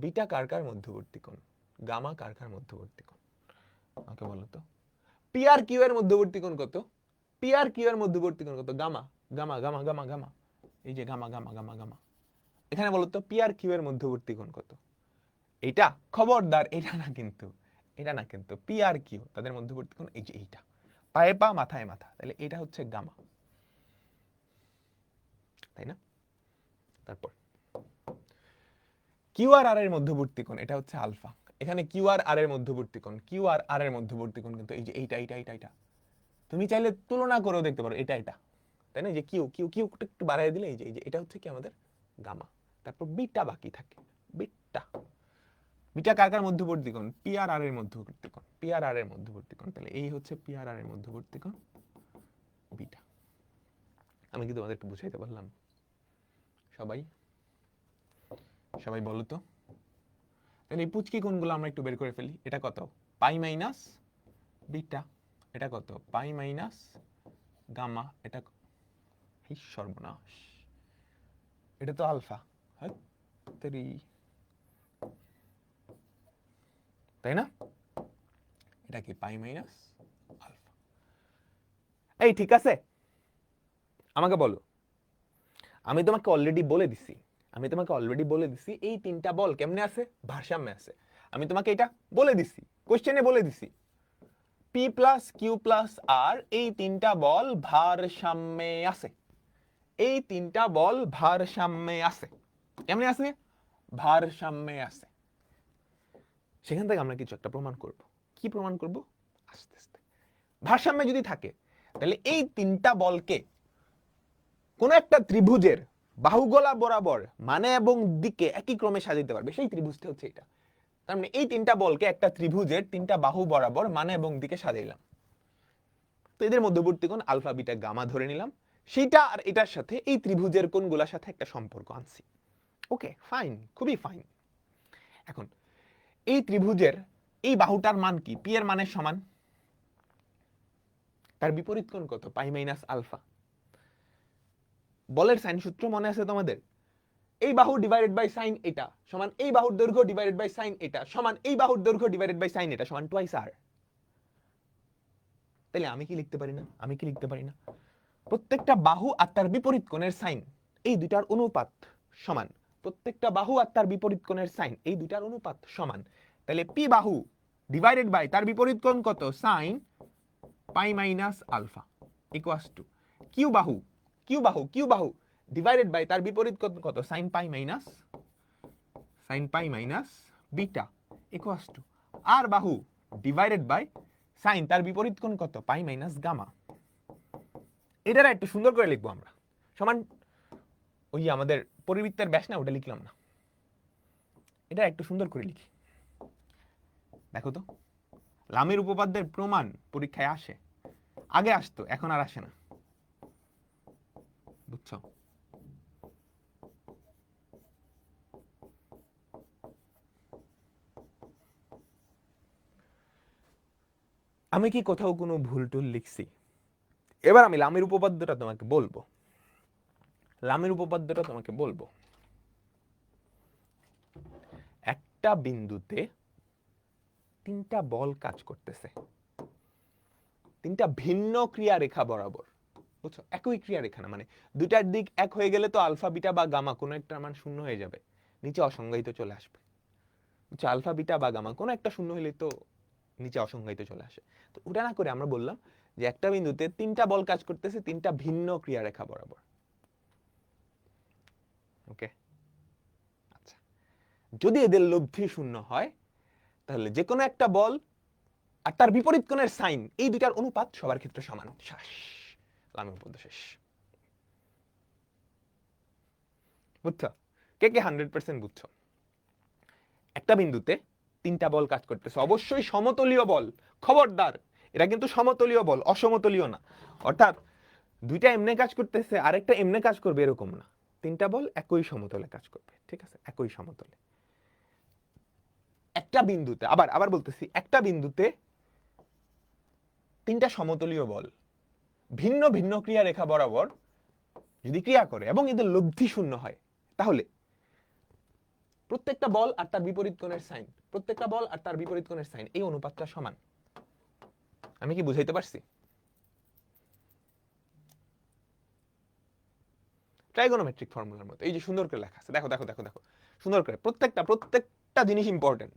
বিটা কার কার মধ্যবর্তী কোণ? গামা কার কার মধ্যবর্তী কোণ? আমাকে বলো তো। পি আর কিউ এর মধ্যবর্তী কোণ কত? পি আর কিউ এর মধ্যবর্তী কোণ কত? Gamma gamma gamma gamma gamma, এই যে গামা গামা গামা গামা। এখানে বলো তো পি আর কিউ এর মধ্যবর্তী কোণ কত? এইটা খবরদার, এটা না কিন্তু, এটা না কিন্তু। পি আর কিউ তাদের মধ্যবর্তী কোণ এই যে এইটা, পায়ে পা মাথায় মাথা, তাহলে এটা হচ্ছে গামা, তাই না? তারপর কিউ আর আর এর মধ্যবর্তী কোণ এটা হচ্ছে আলফা। এখানে কিউ আর আর এর মধ্যবর্তী কোণ, কিউ আর আর এর মধ্যবর্তী কোণ কিন্তু এই যে এইটা এইটা এইটা এইটা। তুমি চাইলে তুলনা করেও দেখতে পারো, এটা এটা, তাই না? যে কিউ কিউ কিউ একটু বাড়াই দিলে এই যে এটা হচ্ছে কি আমাদের গামা। তারপর বিটা বাকি থাকে, বিটা। বিটা কার কার মধ্যবর্তী কোণ? পি আর আর এর মধ্যবর্তী কোণ, পি আর আর এর মধ্যবর্তী কোণ। তাহলে এই হচ্ছে পি আর আর এর মধ্যবর্তী কোণ বিটা। আমি কি তোমাদের একটু বুঝাইতে পারলাম? সবাই সবাই বলো তো। তাহলে এই পুচকি কোণগুলো আমরা একটু বের করে ফেলি। এটা কত? পাই মাইনাস বিটা। এটা কত? পাই মাইনাস গামা। এটা এই সর্বনাশ, এটা তো আলফা, হ্যাঁ, তাই না? এটা কি পাই মাইনাস আলফা। এই ঠিক আছে, আমাকে বলো। আমি তোমাকে অলরেডি বলে দিছি, এই তিনটা বল কেমনে আছে? ভারসাম্যে আছে। আমি তোমাকে এটা বলে দিছি, কোশ্চেনে বলে দিছি। পি প্লাস কিউ প্লাস আর এই তিনটা বল ভারসাম্যে আছে। এই তিনটা বল ভারসাম্যে আছে। কেমনে আছে? ভারসাম্যে আছে। সেখান থেকে আমরা কিছু একটা প্রমাণ করব। কি প্রমাণ করব? আস্তে আস্তে। ভারসাম্যে যদি থাকে তাহলে এই তিনটা বলকে কোন একটা ত্রিভুজের বাহুগোলা বরাবর মানে এবং দিকে একই ক্রমে সাজাতে পারবে, সেই ত্রিভুজটা হচ্ছে এটা। তার মানে এই তিনটা বলকে একটা ত্রিভুজের তিনটা বাহু বরাবর মানে এবং দিকে সাজাইলাম। তো এদের মধ্যবর্তী কোণ আলফা বিটা গামা ধরে নিলাম। সেটা আর এটার সাথে এই ত্রিভুজের কোণগুলোর সাথে একটা সম্পর্ক আনছি। ওকে ফাইন, খুবই ফাইন। এখন এই ত্রিভুজের এই বাহুটার মান কি? পি এর মানের সমান, তার বিপরীত কোণ কত? পাই মাইনাস আলফা। বলের সাইন সূত্র মনে আছে তোমাদের? এই বাহু ডিভাইডেড বাই সাইন এটা সমান এই বাহুর দৈর্ঘ্য ডিভাইডেড বাই সাইন এটা সমান এই বাহুর দৈর্ঘ্য ডিভাইডেড বাই সাইন এটা সমান টুয়াইস আর। তাহলে আমি কি লিখতে পারি না প্রত্যেকটা বাহু আর তার বিপরীত কোণের সাইন এই দুইটার অনুপাত সমান। প্রত্যেকটা বাহু আর তার বিপরীত কোণের সাইন এই দুইটার অনুপাত সমান। তাহলে পি বাহু ডিভাইডেড বাই তার বিপরীত কোণ কত? Sine pi minus alpha equals to Q বাহু ডিভাইডেড বাই তার বিপরীত কোণ কত? Sine pi minus beta equals to R বাহু ডিভাইডেড বাই সাইন তার বিপরীত কোণ কত? পাই মাইনাস গামা। এটারা একটু সুন্দর করে লিখবো আমরা। সমান ওই আমাদের পরিবৃত্তের ব্যাস না, ওটা লিখলাম না, এটা একটু সুন্দর করে লিখি। দেখো তো, লামের উপপাদ্যের প্রমাণ পরীক্ষায় আসে, আগে আসতো এখন আর আসে না, বুঝছো? আমি কি কোথাও কোনো ভুল টুল লিখছি? এবার আমি লামের উপপাদ্যটা তোমাকে বলবো। একটা বিন্দুতে তিনটা বল কাজ করতেছে, তিনটা ভিন্ন ক্রিয়া রেখা বরাবর, বুঝছো? একই ক্রিয়া রেখা না, মানে দুইটার দিক এক হয়ে গেলে তো আলফা বিটা বা গামা কোনো একটা মান শূন্য হয়ে যাবে, নিচে অসংজ্ঞায়িত চলে আসবে, বুঝছো? আলফা বিটা বা গামা কোনো একটা শূন্য হলে তো নিচে অসংজ্ঞায়িত চলে আসে। তো ওটা না করে আমরা বললাম যে একটা বিন্দুতে তিনটা বল কাজ করতেছে তিনটা ভিন্ন ক্রিয়া রেখা বরাবর। ওকে, আচ্ছা, যদি এদের লব্ধি শূন্য হয় তাহলে যে কোনো একটা বল আর তার বিপরীত কোণের সাইন এই দুইটার অনুপাত সবার ক্ষেত্রে সমান। লামের উপপাদ্য শেষ, বুঝছো? কে 100% বুঝছো? একটা বিন্দুতে তিনটা বল কাজ করতেছে, অবশ্যই সমতলীয় বল, খবরদার, এটা কিন্তু সমতলীয় বল, অসমতলীয় না। অর্থাৎ দুইটা এমনে কাজ করতেছে আরেকটা এমনে কাজ করবে এরকম না, তিনটা বল একই সমতলে কাজ করবে, ঠিক আছে? একই সমতলে। একটা বিন্দুতে আবার বলতেছি, একটা বিন্দুতে তিনটা সমতলীয় বল ভিন্ন ভিন্ন ক্রিয়া রেখা বরাবর যদি ক্রিয়া করে এবং এদের লব্ধি শূন্য হয় তাহলে প্রত্যেকটা বল আর তার বিপরীত কোণের সাইন এই অনুপাতটা সমান। আমি কি বুঝাইতে পারছি? ট্রাইগোনোমেট্রিক ফর্মুলার মতো এই যে সুন্দর করে লেখা আছে, দেখো দেখো দেখো দেখো সুন্দর করে, প্রত্যেকটা জিনিস ইম্পর্টেন্ট,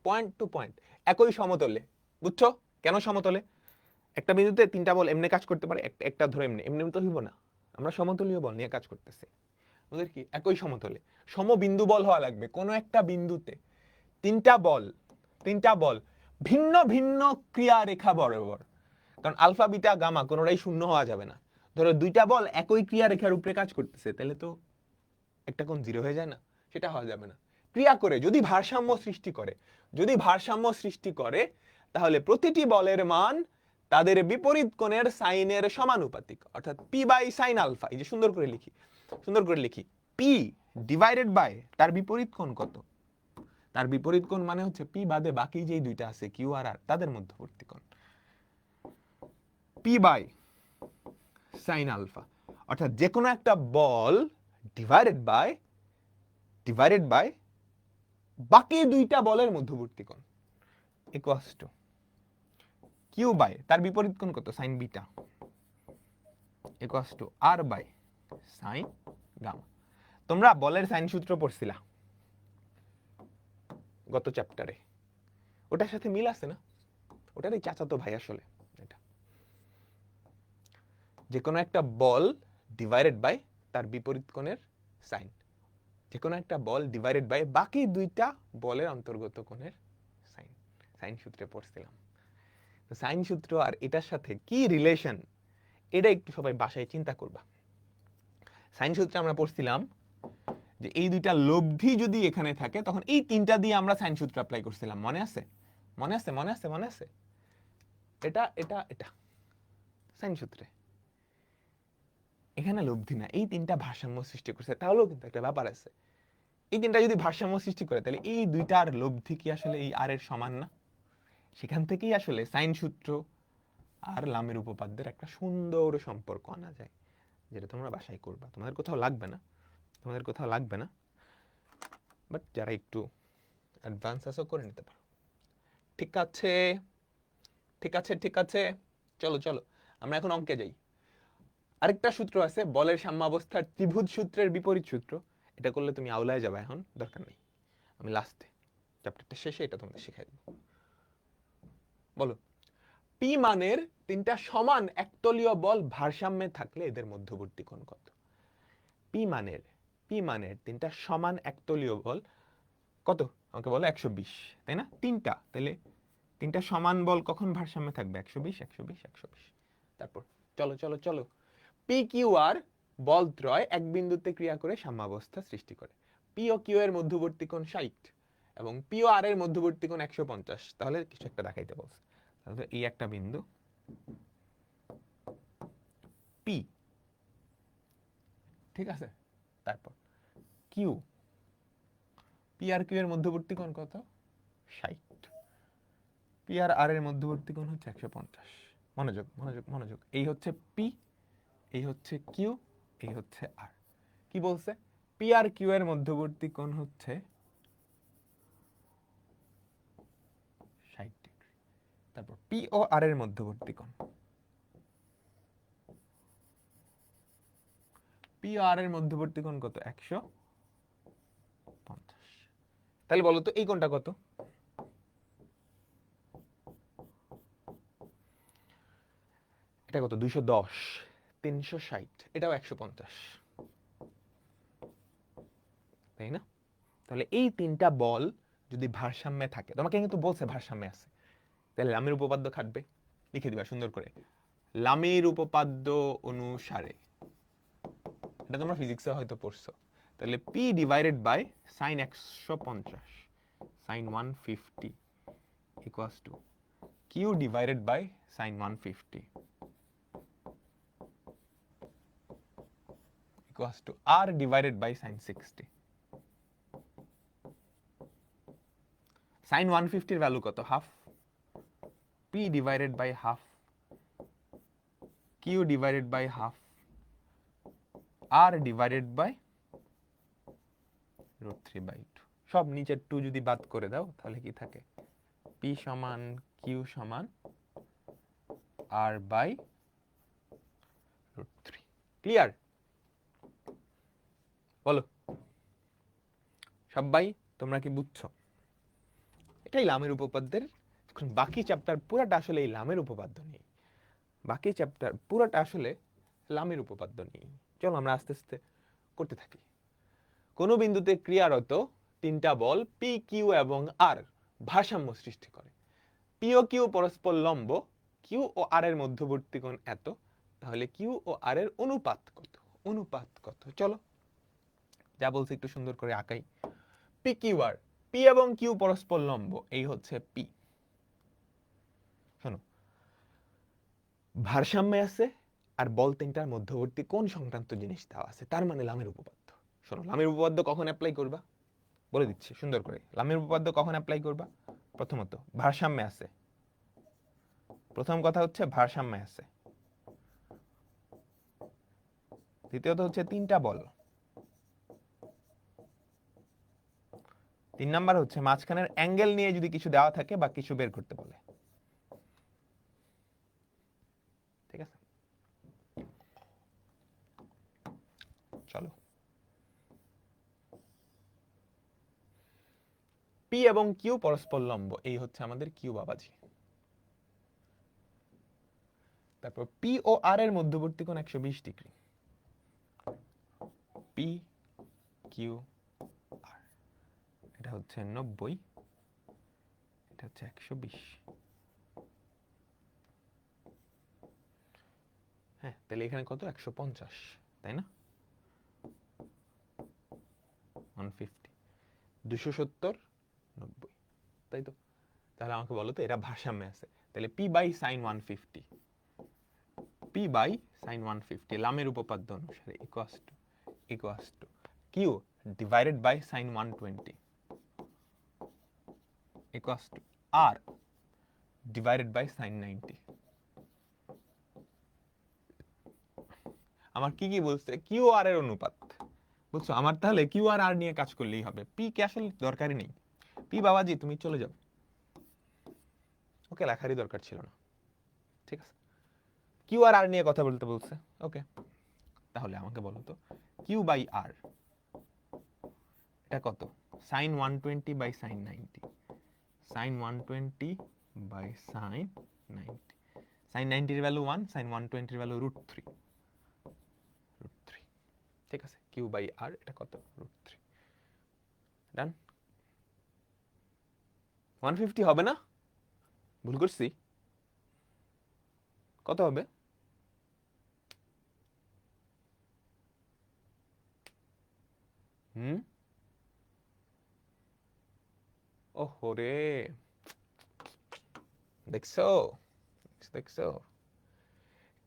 পয়েন্ট টু পয়েন্ট, একই সমতলে, বুঝছো? কেন সমতলে? একটা বিন্দুতে তিনটা বল এমনি কাজ করতে পারে, একটা ধরে এমনি তো হইব না, আমরা সমতলীয় বল নিয়ে কাজ করতেছি, ওদের কি একই সমতলে সমবিন্দু বল হওয়া লাগবে। কোনো একটা বিন্দুতে তিনটা বল ভিন্ন ভিন্ন ক্রিয়া রেখা বরাবর, কারণ আলফা বিটা গামা কোনোটাই শূন্য হওয়া যাবে না। ধরো দুইটা বল একই ক্রিয়া রেখার উপরে কাজ করতেছে, তাহলে তো একটা কোণ জিরো হয়ে যায় না, সেটা হওয়া যাবে না। ক্রিয়া করে যদি ভারসাম্য সৃষ্টি করে তাহলে প্রতিটি বলের মান তাদের বিপরীত কোণের সাইনের সমানুপাতিক, অর্থাৎ পি বাই সাইন আলফা। এই যে সুন্দর করে লিখি, পি ডিভাইডেড বাই তার বিপরীত কোণ কত? তার বিপরীত কোণ মানে হচ্ছে পি বাদে বাকি যেই দুইটা আছে কিউ আর আর তাদের মধ্যবর্তী কোণ, পি বাই সাইন আলফা। অর্থাৎ যে কোনো একটা বল ডিভাইডেড বাই বাকি দুইটা বলের মধ্যবর্তী কোণ ইকুয়ালস টু কিউ বাই তার বিপরীত কোণ কত? Sine beta equals to R by sine gamma. তোমরা বলের সাইন সূত্র পড়ছিলা গত চ্যাপ্টারে, ওটার সাথে মিল আছে না? ওটারই চাচাতো ভাই আসলে এটা। যে কোনো একটা বল ডিভাইডেড বাই তার বিপরীত কোণের সাইন, যে কোনো একটা বল ডিভাইডেড বাই বাকি দুইটা বলের অন্তর্গত কোণের সাইন, সাইন সূত্রে পড়ছিলাম। তো সাইন সূত্র আর এটার সাথে কি রিলেশন, এটা একটু সবাই বাসায় চিন্তা করবা। সাইন সূত্রে আমরা পড়ছিলাম যে এই দুইটা লব্ধি যদি এখানে থাকে তখন এই তিনটা দিয়ে আমরা সাইন সূত্র অ্যাপ্লাই করছিলাম, মনে আছে? এটা সাইন সূত্রে এখানে লব্ধি না, এই তিনটা ভারসাম্য সৃষ্টি করছে, তাহলেও কিন্তু একটা ব্যাপার আছে। এই তিনটা যদি ভারসাম্য সৃষ্টি করে তাহলে এই দুইটার লব্ধি কি আসলে এই আর এর সমান না? সেখান থেকেই আসলে সাইন সূত্র আর লামের উপপাদ্যের একটা সুন্দর সম্পর্ক আনা যায়, যেটা তোমরা বাসায় করবা। তোমাদের কোথাও লাগবে না, বাট যারা একটু অ্যাডভান্স আছো করে নিতে পারো। ঠিক আছে, ঠিক আছে, চলো আমরা এখন অঙ্কে যাই। আরেকটা সূত্র আছে, বলের সাম্যাবস্থার ত্রিভুজ সূত্রের বিপরীত সূত্র। এটা করলে তুমি আউলায় যাবে, এখন দরকার নেই, আমি লাস্টে চ্যাপ্টারটা শেষে এটা তোমাদের শিখাই দেব। বলো, পি মানের তিনটা সমান একতলীয় বল ভারসাম্যে থাকলে এদের মধ্যবর্তী কোণ কত? পি মানের তিনটা সমান একতলীয় বল কত? আমাকে বলো 120, তাই না? তিনটা, তাহলে তিনটা সমান বল কখন ভারসাম্যে থাকবে? 120, 120, 120। তারপর চলো, পি কিউ আর বল ত্রয় এক বিন্দুতে ক্রিয়া করে সাম্যাবস্থা সৃষ্টি করে। পি ও কিউ এর মধ্যবর্তী কোণ 60 এবং পি ও আর এর মধ্যবর্তী কোণ 150। তাহলে কিছু একটা দেখাইতে বলছে। তাহলে এই একটা বিন্দু পি, ঠিক আছে? তারপর কিউ, পি আর কিউ এর মধ্যবর্তী কোণ কত? 60। পি আর আর এর মধ্যবর্তী কোণ হচ্ছে 150। মনোযোগ। এই হচ্ছে পি, এই হচ্ছে কিউ, এই হচ্ছে আর। কি বলছে? পি আর কিউ এর মধ্যবর্তী কোণ হচ্ছে 60 ডিগ্রি। তারপর পি ও আর এর মধ্যবর্তী কোণ, পি ও আর এর মধ্যবর্তী কোণ কত? 150। তাহলে বলো তো এই কোণটা কত? এটা কত? 210, 360, এটাও 150, তাই না? তাহলে এই তিনটা বল যদি ভারসাম্যে থাকে, তোমাকে কিন্তু বলছে ভারসাম্যে আছে, তাহলে লামের উপপাদ্য খাটবে। লিখে দিবা সুন্দর করে, লামের উপপাদ্য অনুসারে। এটা তোমরা ফিজিক্সে হয়তো পড়ছো। তাহলে P divided by sine 150, sine 150 equals to Q divided by sine 150 equals to R divided by sine 60। Sine 150 এর ভ্যালু কত? Half. P divided by half, Q divided by half, R divided by √3/2। সব নিচের 2 যদি বাদ করে দাও তাহলে কি থাকে? পি সমান কিউ সমান আর বাই √3। ক্লিয়ার? বলো সবাই, তোমরা কি বুঝছো? এটাই লামের উপপাদ্যের। এখন বাকি চ্যাপ্টার পুরাটা আসলে এই লামের উপপাদ্য নিয়ে, বাকি চ্যাপ্টার পুরাটা আসলে লামের উপপাদ্য নিয়ে। চলো আমরা আস্তে আস্তে করতে থাকি। কোন বিন্দুতে ক্রিয়ারত তিনটা বল পি কিউ এবং আর ভারসাম্য সৃষ্টি করে। পি ও কিউ পরস্পর লম্ব, কিউ ও আর এর মধ্যবর্তী কোণ এত, তাহলে কিউ ও আর এর অনুপাত কত? চলো যা বলছে একটু সুন্দর করে আঁকাই। পি কিউ আর, পি এবং কিউ পরস্পর লম্ব, এই হচ্ছে পি। শোনো, ভারসাম্যে আছে আর বল তিনটার মধ্যবর্তী কোণ সংক্রান্ত জিনিস দেওয়া আছে, তার মানে লামের উপপাদ্য। শোনো, লামের উপপাদ্য কখন অ্যাপ্লাই করবা বলে দিচ্ছি সুন্দর করে। লামের উপপাদ্য কখন অ্যাপ্লাই করবা? প্রথমত ভারসাম্যে আছে, প্রথম কথা হচ্ছে ভারসাম্যে আছে। দ্বিতীয়ত হচ্ছে তিনটা বল। 3 নাম্বার হচ্ছে মাঝখানের অ্যাঙ্গেল নিয়ে যদি কিছু দেওয়া থাকে বা কিছু বের করতে বলে। ঠিক আছে, চলো। পি এবং কিউ পরস্পর লম্ব, এই হচ্ছে আমাদের কিউ বাবাজি। তারপর পি ও আর এর মধ্যবর্তী কোণ 120 ডিগ্রি। পি কিউ আর, এটা হচ্ছে 90, এটা হচ্ছে 120। হ্যাঁ, তাহলে এখানে কত? 150, তাই না? 150, 270, 90, তাই তো? তাহলে আমাকে বলো তো এরা ভারসাম্যে আছে। তাহলে P by sine 150, P by sine 150 লামের উপপাদ্য অনুসারে equals to Q divided by sine 120 equals to R divided by sine 90। আমার কি কি বলছে, কিউ আর এর অনুপাত, বুঝছো? আমার তাহলে কিউ আর আর নিয়ে কাজ করলেই হবে, পি কে আসলে দরকারই নেই। পি বাবাজি তুমি চলে যাও, ওকে লেখারই দরকার ছিল না, ঠিক আছে? কিউ আর আর নিয়ে কথা বলতে বলছে, ওকে। তাহলে আমাকে বলো তো কিউ বাই আর এটা কত? Sine 120 by sine 90, sine 120 by sine 90, sine 90 এর ভ্যালু 1, সাইন 120 এর ভ্যালু √3, √3, ঠিক আছে? কিউ বাই আর এটা কত? √3। ডান। 150 হবে না? ভুল করছি? কত হবে? হুম, ওহো রে, দেখছো দেখছো,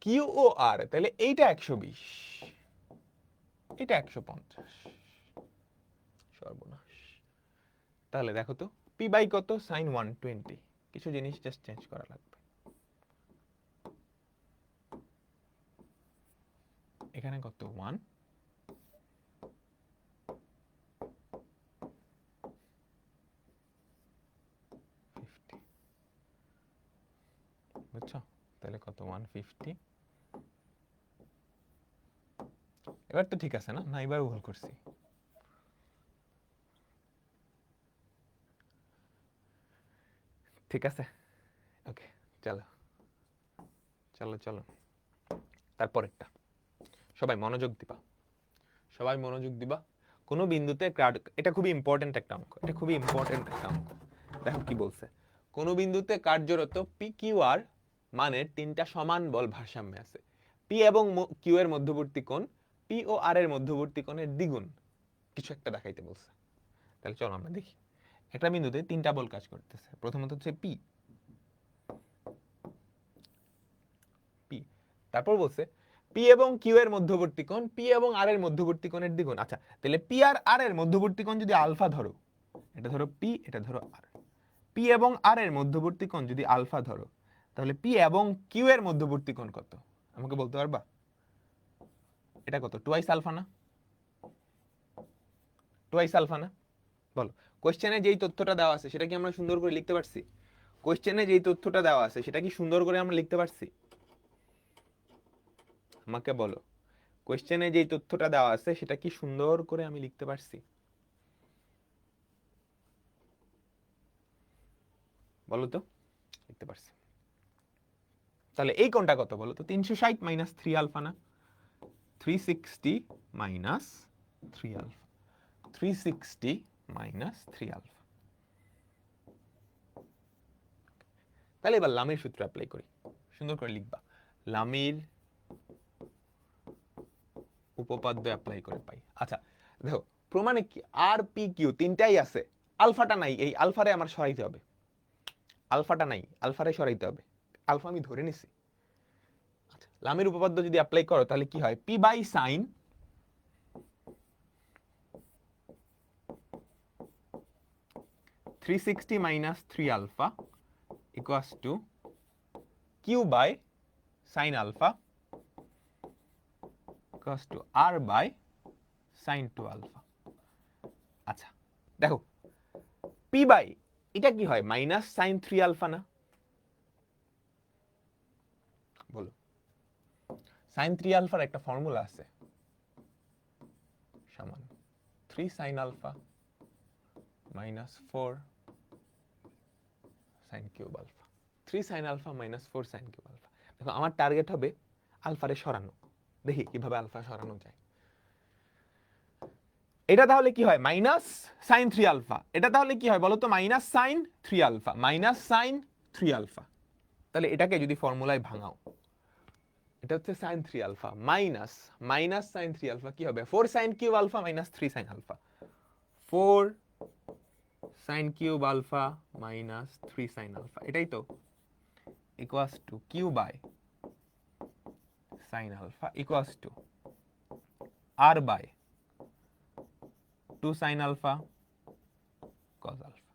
কিউ ও আর তাহলে এইটা 120, এটা 150, সর্বনাশ। তাহলে দেখো তো পি বাই কত? সাইন 120, কিছু জিনিস জাস্ট চেঞ্জ করা লাগবে। এখানে কত? 1, বুঝছো? তাহলে কত? 150। এবার তো ঠিক আছে না? না এবার ভুল করছি? ঠিক আছে, ওকে, চলো চলো চলো। তারপরেরটা, সবাই মনোযোগ দিবা, সবাই মনোযোগ দিবা। কোনো বিন্দুতে এটা খুবই ইম্পর্টেন্ট একটা অঙ্ক, এটা খুবই ইম্পর্টেন্ট একটা অঙ্ক। দেখো কি বলছে, কোন বিন্দুতে কার্যরত পি কিউ আর মানের তিনটা সমান বল ভারসাম্যে আছে। পি এবং কিউ এর মধ্যবর্তী কোণ পি ও আর এর মধ্যবর্তী কোণের দ্বিগুণ কিছু একটা দেখাইতে বলছে। তাহলে চলো আমরা দেখি। একটা বিন্দুতে তিনটা বল কাজ করতেছে। প্রথমত হচ্ছে পি, পি, তারপর বলছে পি এবং কিউ এর মধ্যবর্তী কোণ পি এবং আর এর মধ্যবর্তী কোণের দ্বিগুণ। আচ্ছা, তাহলে পি আর আর এর মধ্যবর্তী কোণ যদি আলফা ধরো, এটা ধরো পি, এটা ধরো আর, পি এবং আর এর মধ্যবর্তী কোণ যদি আলফা ধরো, তাহলে পি এবং কিউ এর মধ্যবর্তী কোণ কত আমাকে বলতে পারবা? এটা কত? টুয়াইস আলফা না? টুয়াইস আলফা না? বলো। কোশ্চেনে যেই তথ্যটা দেওয়া আছে সেটা কি আমরা সুন্দর করে লিখতে পারছি? কোশ্চেনে যেই তথ্যটা দেওয়া আছে সেটা কি সুন্দর করে আমরা লিখতে পারছি? আমাকে বলো, কোশ্চেনে যেই তথ্যটা দেওয়া আছে সেটা কি সুন্দর করে আমি লিখতে পারছি? বলো তো, লিখতে পারছি। তাহলে এই কোণটা কত বলো তো? 360 মাইনাস 3 আলফা না? 360 মাইনাস 3 আলফা, 360 মাইনাস 3 আলফা। তাহলে এবার লামির সূত্র অ্যাপ্লাই করি, সুন্দর করে লিখবা। লামির উপপাদ্য অ্যাপ্লাই করে পাই। আচ্ছা দেখো, প্রমাণে কি আর পি কিউ তিনটাই আছে, আলফাটা নাই, এই আলফারে আমার সরাইতে হবে, আলফাটা নাই, আলফারে সরাইতে হবে, আলফা আমি ধরে নিছি। আচ্ছা, লামির উপপাদ্য যদি অ্যাপ্লাই করো তাহলে কি হয়? P by sine 360 minus 3 alpha equals to Q by sine alpha equals to R by sine 2 alpha. আচ্ছা দেখো, পি বাই এটা কি হয়? মাইনাস সাইন 3 আলফা না? বলো। সাইন 3 আলফার একটা ফর্মুলা আছে, সমান 3 sine alpha minus 4 sine cube alpha, 3 sine alpha minus 4 sine cube alpha. দেখো আমার টার্গেট হবে আলফারে সরানো, দেখি কিভাবে আলফা সরানো যায়। এটা তাহলে কি হয়? মাইনাস সাইন 3 আলফা, এটা তাহলে কি হয় বলো তো? Minus sine 3 alpha, minus sine 3 alpha. তাহলে এটাকে যদি ফর্মুলায় ভাঙাও, এটা হচ্ছে sine 3 alpha minus minus sine 3 alpha কি হবে? 4 sine cube alpha minus 3 sine alpha, 4 sine cube alpha minus 3 sine alpha, এটাই তো equals to Q by sine alpha equals to R by 2 sine alpha cos alpha.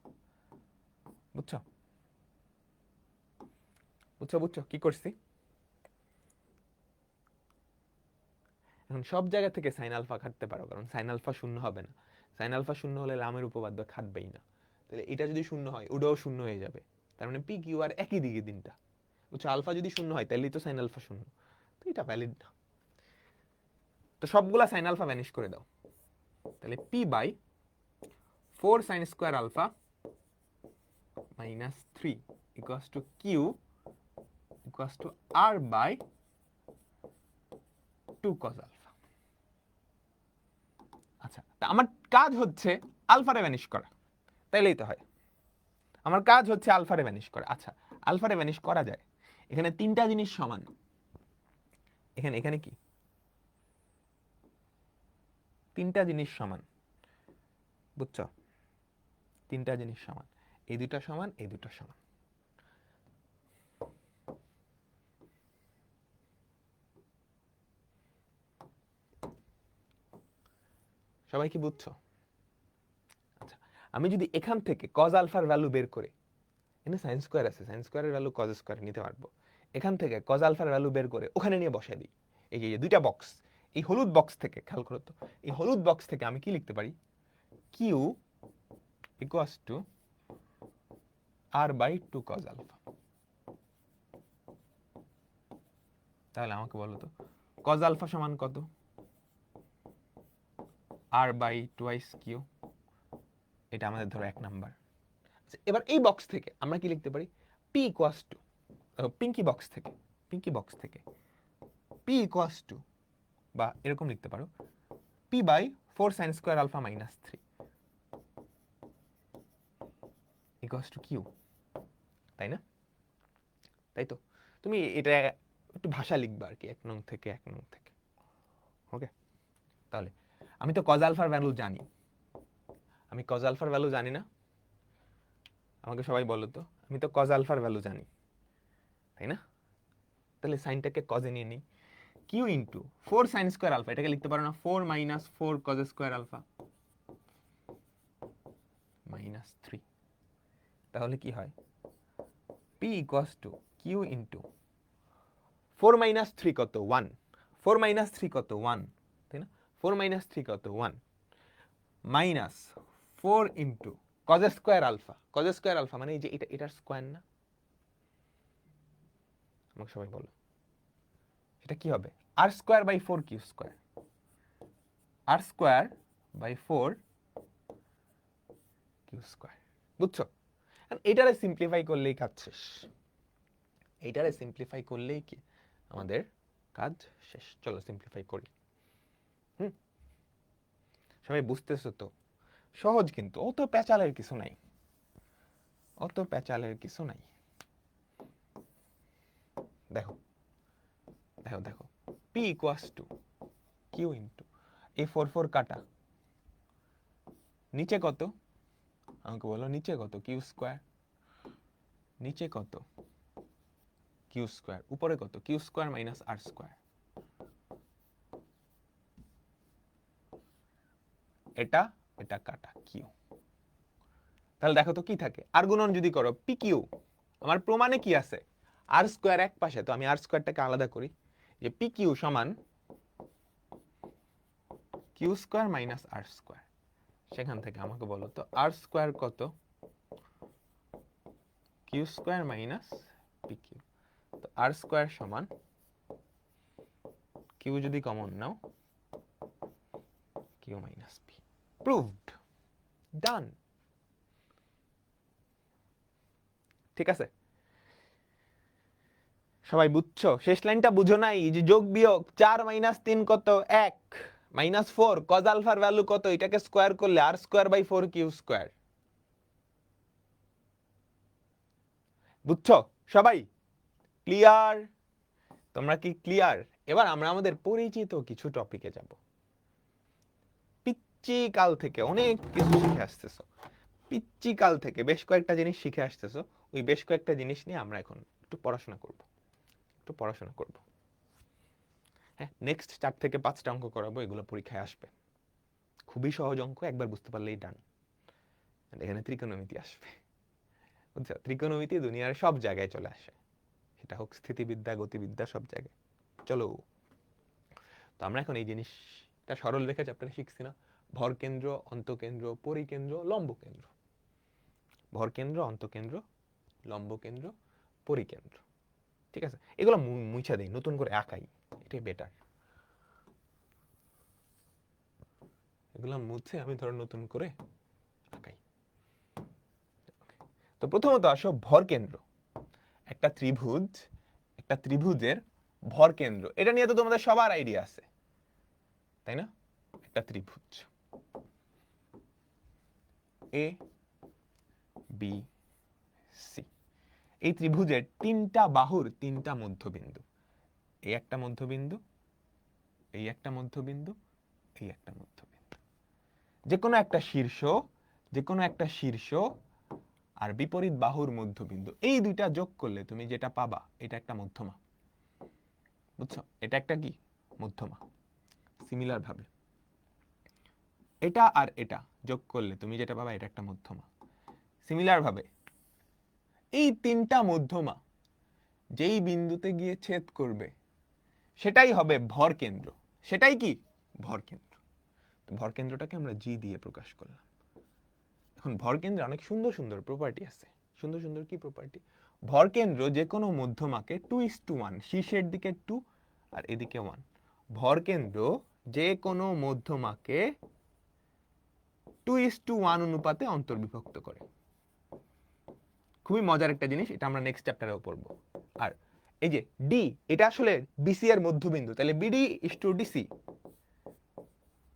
বুঝছো? বুঝছো বুঝছো কি করছি? এখন সব জায়গা থেকে সাইন আলফা খাটতে পারো, কারণ সাইন আলফা শূন্য হবে না। সাইন আলফা শূন্য হলে লামের উপপাদ্য খাটবেই না। তাহলে এটা যদি শূন্য হয় ওটাও শূন্য হয়ে যাবে, তার মানে পি কিউ আর একই দিকে তিনটা। বুঝছো, আলফা যদি শূন্য হয় তাহলেই তো সাইন আলফা শূন্য, তো এটা ভ্যালিড না। তো সবগুলা সাইন আলফা ভ্যানিশ করে দাও, তাহলে P by 4 sine square alpha minus 3 equals to Q equals to R by 2 cos alpha. আচ্ছা, তা আমার কাজ হচ্ছে আলফারে ভ্যানিশ করা, তাইলেই তো হয়। আমার কাজ হচ্ছে আলফারে ভ্যানিশ করা। আচ্ছা, আলফারে ভ্যানিশ করা যায়। এখানে তিনটা জিনিস সমান। এখানে এখানে কি তিনটা জিনিস সমান, বুঝছো? তিনটা জিনিস সমান, এই দুটা সমান, এই দুটা সমান। সবাই কি বুঝছো? আচ্ছা, আমি যদি এখান থেকে কজ আলফার ভ্যালু বের করে, এখানে সাইন স্কোয়ার আছে, সাইন স্কোয়ারের ভ্যালু কজ স্কোয়ার নিতে পারবো, এখান থেকে কজ আলফার ভ্যালু বের করে ওখানে নিয়ে বসাই দিই। এই যে দুইটা বক্স, এই হলুদ বক্স থেকে খেয়াল করো তো, এই হলুদ বক্স থেকে আমি কি লিখতে পারি? Q equals to R by 2 cos alpha. তাহলে আমাকে বলো তো কজ আলফা সমান কত? আর বাই টুয়াইস কিউ, এটা আমাদের ধরো 1 নাম্বার। এবার এই বক্স থেকে আমরা কি লিখতে পারি? P equals to, pinky box থেকে, পিঙ্কি বক্স থেকে পি ইকুয়ালস টু, বা এরকম লিখতে পারো P by 4 sine square alpha minus 3 equals to Q, তাই না? তাই তো, তুমি এটা একটু ভাষা লিখবা আর কি, 1 নং থেকে 1 নং থেকে। ওকে, তাহলে আমি তো কজ আলফার ভ্যালু জানি, আমি কজ আলফার ভ্যালু জানি না? আমাকে সবাই বলো তো, আমি তো কজ আলফার ভ্যালু জানি, তাই না? তাহলে সাইনটাকে কজে নিয়ে নিই, Q into 4 sine square alpha, এটাকে লিখতে পারো না 4 minus 4 cos square alpha minus 3। তাহলে কি হয়? P equals to Q into 4 minus 3 কত? 1। 4 মাইনাস 3 কত? 1, তাই না? 4 মাইনাস 3 কত? 1 minus 4 into cos square alpha. Cos square alpha মানে এই যে এটা, এটার স্কোয়ার না? আমাকে সবাই বলো এটা কি হবে? R square by 4 Q square, R square by 4 Q square. বুঝছো? এটারে সিম্পলিফাই করলেই কাজ শেষ, এইটারে সিম্পলিফাই করলেই কি আমাদের কাজ শেষ। চলো সিম্পলিফাই করি। সবাই বুঝতেছো তো? সহজ, কিন্তু অত প্যাচালের কিছু নাই, অত প্যাচালের কিছু নাই। দেখো দেখো দেখো, P equals to Q into এই 4 4 কাটা, নিচে কত? আমাকে বলো নিচে কত? Q square. নিচে কত? Q square. উপরে কত? Q square minus R square. এটা এটা কাটা কিউ। তাহলে দেখো তো কি থাকে, আর গুণন যদি করো পি কিউ, আমার প্রমাণে কি আছে? আর স্কোয়ার এক পাশে, তো আমি আর স্কোয়ারটাকে আলাদা করি, যে পি কিউ সমান Q square minus R square. সেখান থেকে আমাকে বলো তো আর স্কোয়ার কত? Q square minus P Q. তো আর স্কোয়ার সমান কিউ যদি কমন নাও Q minus P. Proved, done. ঠিক আছে, সবাই বুঝছো? শেষ লাইনটা বুঝো নাই? যে যোগ বিয়োগ 4 মাইনাস 3 কত? 1 মাইনাস 4 কজ আলফার ভ্যালু কত? এটাকে স্কোয়ার করলে আর স্কোয়ার বাই 4 কিউ স্কোয়ার। বুঝছো সবাই? ক্লিয়ার? তোমরা কি ক্লিয়ার? এবার আমরা আমাদের পরিচিত কিছু টপিকে যাব। পিচ্চি কাল থেকে অনেক কিছু শিখে আসতেছো, পিচ্চি কাল থেকে বেশ কয়েকটা জিনিস শিখে আসতেছো, ওই বেশ কয়েকটা জিনিস নিয়ে আমরা এখন একটু পড়াশোনা করব, একটু পড়াশোনা করব। হ্যাঁ, নেক্সট 4 থেকে 5টা অঙ্ক করাবো, এগুলো পরীক্ষায় আসবে। খুবই সহজ অঙ্ক, একবার বুঝতে পারলেই ডান। এখানে ত্রিকোণমিতি আসবে, বুঝছো? ত্রিকোণমিতি দুনিয়ার সব জায়গায় চলে আসে, সেটা হোক স্থিতিবিদ্যা, গতিবিদ্যা, সব জায়গায়। চলো তো আমরা এখন এই জিনিসটা সরল রেখা চ্যাপ্টারে শিখছি না, ভর কেন্দ্র, অন্তকেন্দ্র, পরিকেন্দ্র, লম্ব কেন্দ্র। ভর কেন্দ্র, অন্তকেন্দ্র, লম্ব কেন্দ্র, পরিকেন্দ্র। ঠিক আছে, এগুলো মুছা দেই, নতুন করে আঁকাই, এটাই বেটার। এগুলো মুছে আমি ধরো নতুন করে আঁকাই। তো প্রথমত আসো ভর কেন্দ্র। একটা ত্রিভুজের ভর কেন্দ্র, এটা নিয়ে তো তোমাদের সবার আইডিয়া আছে, তাই না? একটা ত্রিভুজ এ বি সি, এই ত্রিভুজের তিনটা বাহুর তিনটা মধ্যবিন্দু, এই একটা মধ্যবিন্দু, এই একটা মধ্যবিন্দু, এই একটা মধ্যবিন্দু, যে কোনো একটা শীর্ষ আর বিপরীত বাহুর মধ্যবিন্দু, এই দুইটা যোগ করলে তুমি যেটা পাবা এটা একটা মধ্যমা। বুঝছো? এটা একটা কি মধ্যমা। সিমিলার ভাবে এটা আর এটা যোগ করলে তুমি যেটা পাবা এটা একটা মধ্যমা। সিমিলার ভাবে এই তিনটা মধ্যমা যেই বিন্দুতে গিয়ে ছেদ করবে সেটাই হবে ভর কেন্দ্র। সেটাই কি ভর কেন্দ্র। তো ভর কেন্দ্রটাকে আমরা জি দিয়ে প্রকাশ করলাম। এখন ভর কেন্দ্রে অনেক সুন্দর সুন্দর প্রপার্টি আছে। সুন্দর সুন্দর কি প্রপার্টি? ভর কেন্দ্র যে কোনো মধ্যমাকে 2:1, শীর্ষের দিকে 2 আর এদিকে 1। ভর কেন্দ্র যে কোনো মধ্যমাকে 2:1 অনুপাতে অন্তর্বিভক্ত করে। খুবই মজার একটা জিনিস, এটা আমরা নেক্সট চ্যাপ্টারেও পড়বো। আর এই যে ডি, এটা আসলে বিসি এর মধ্যবিন্দু, তাহলে BD is to DC,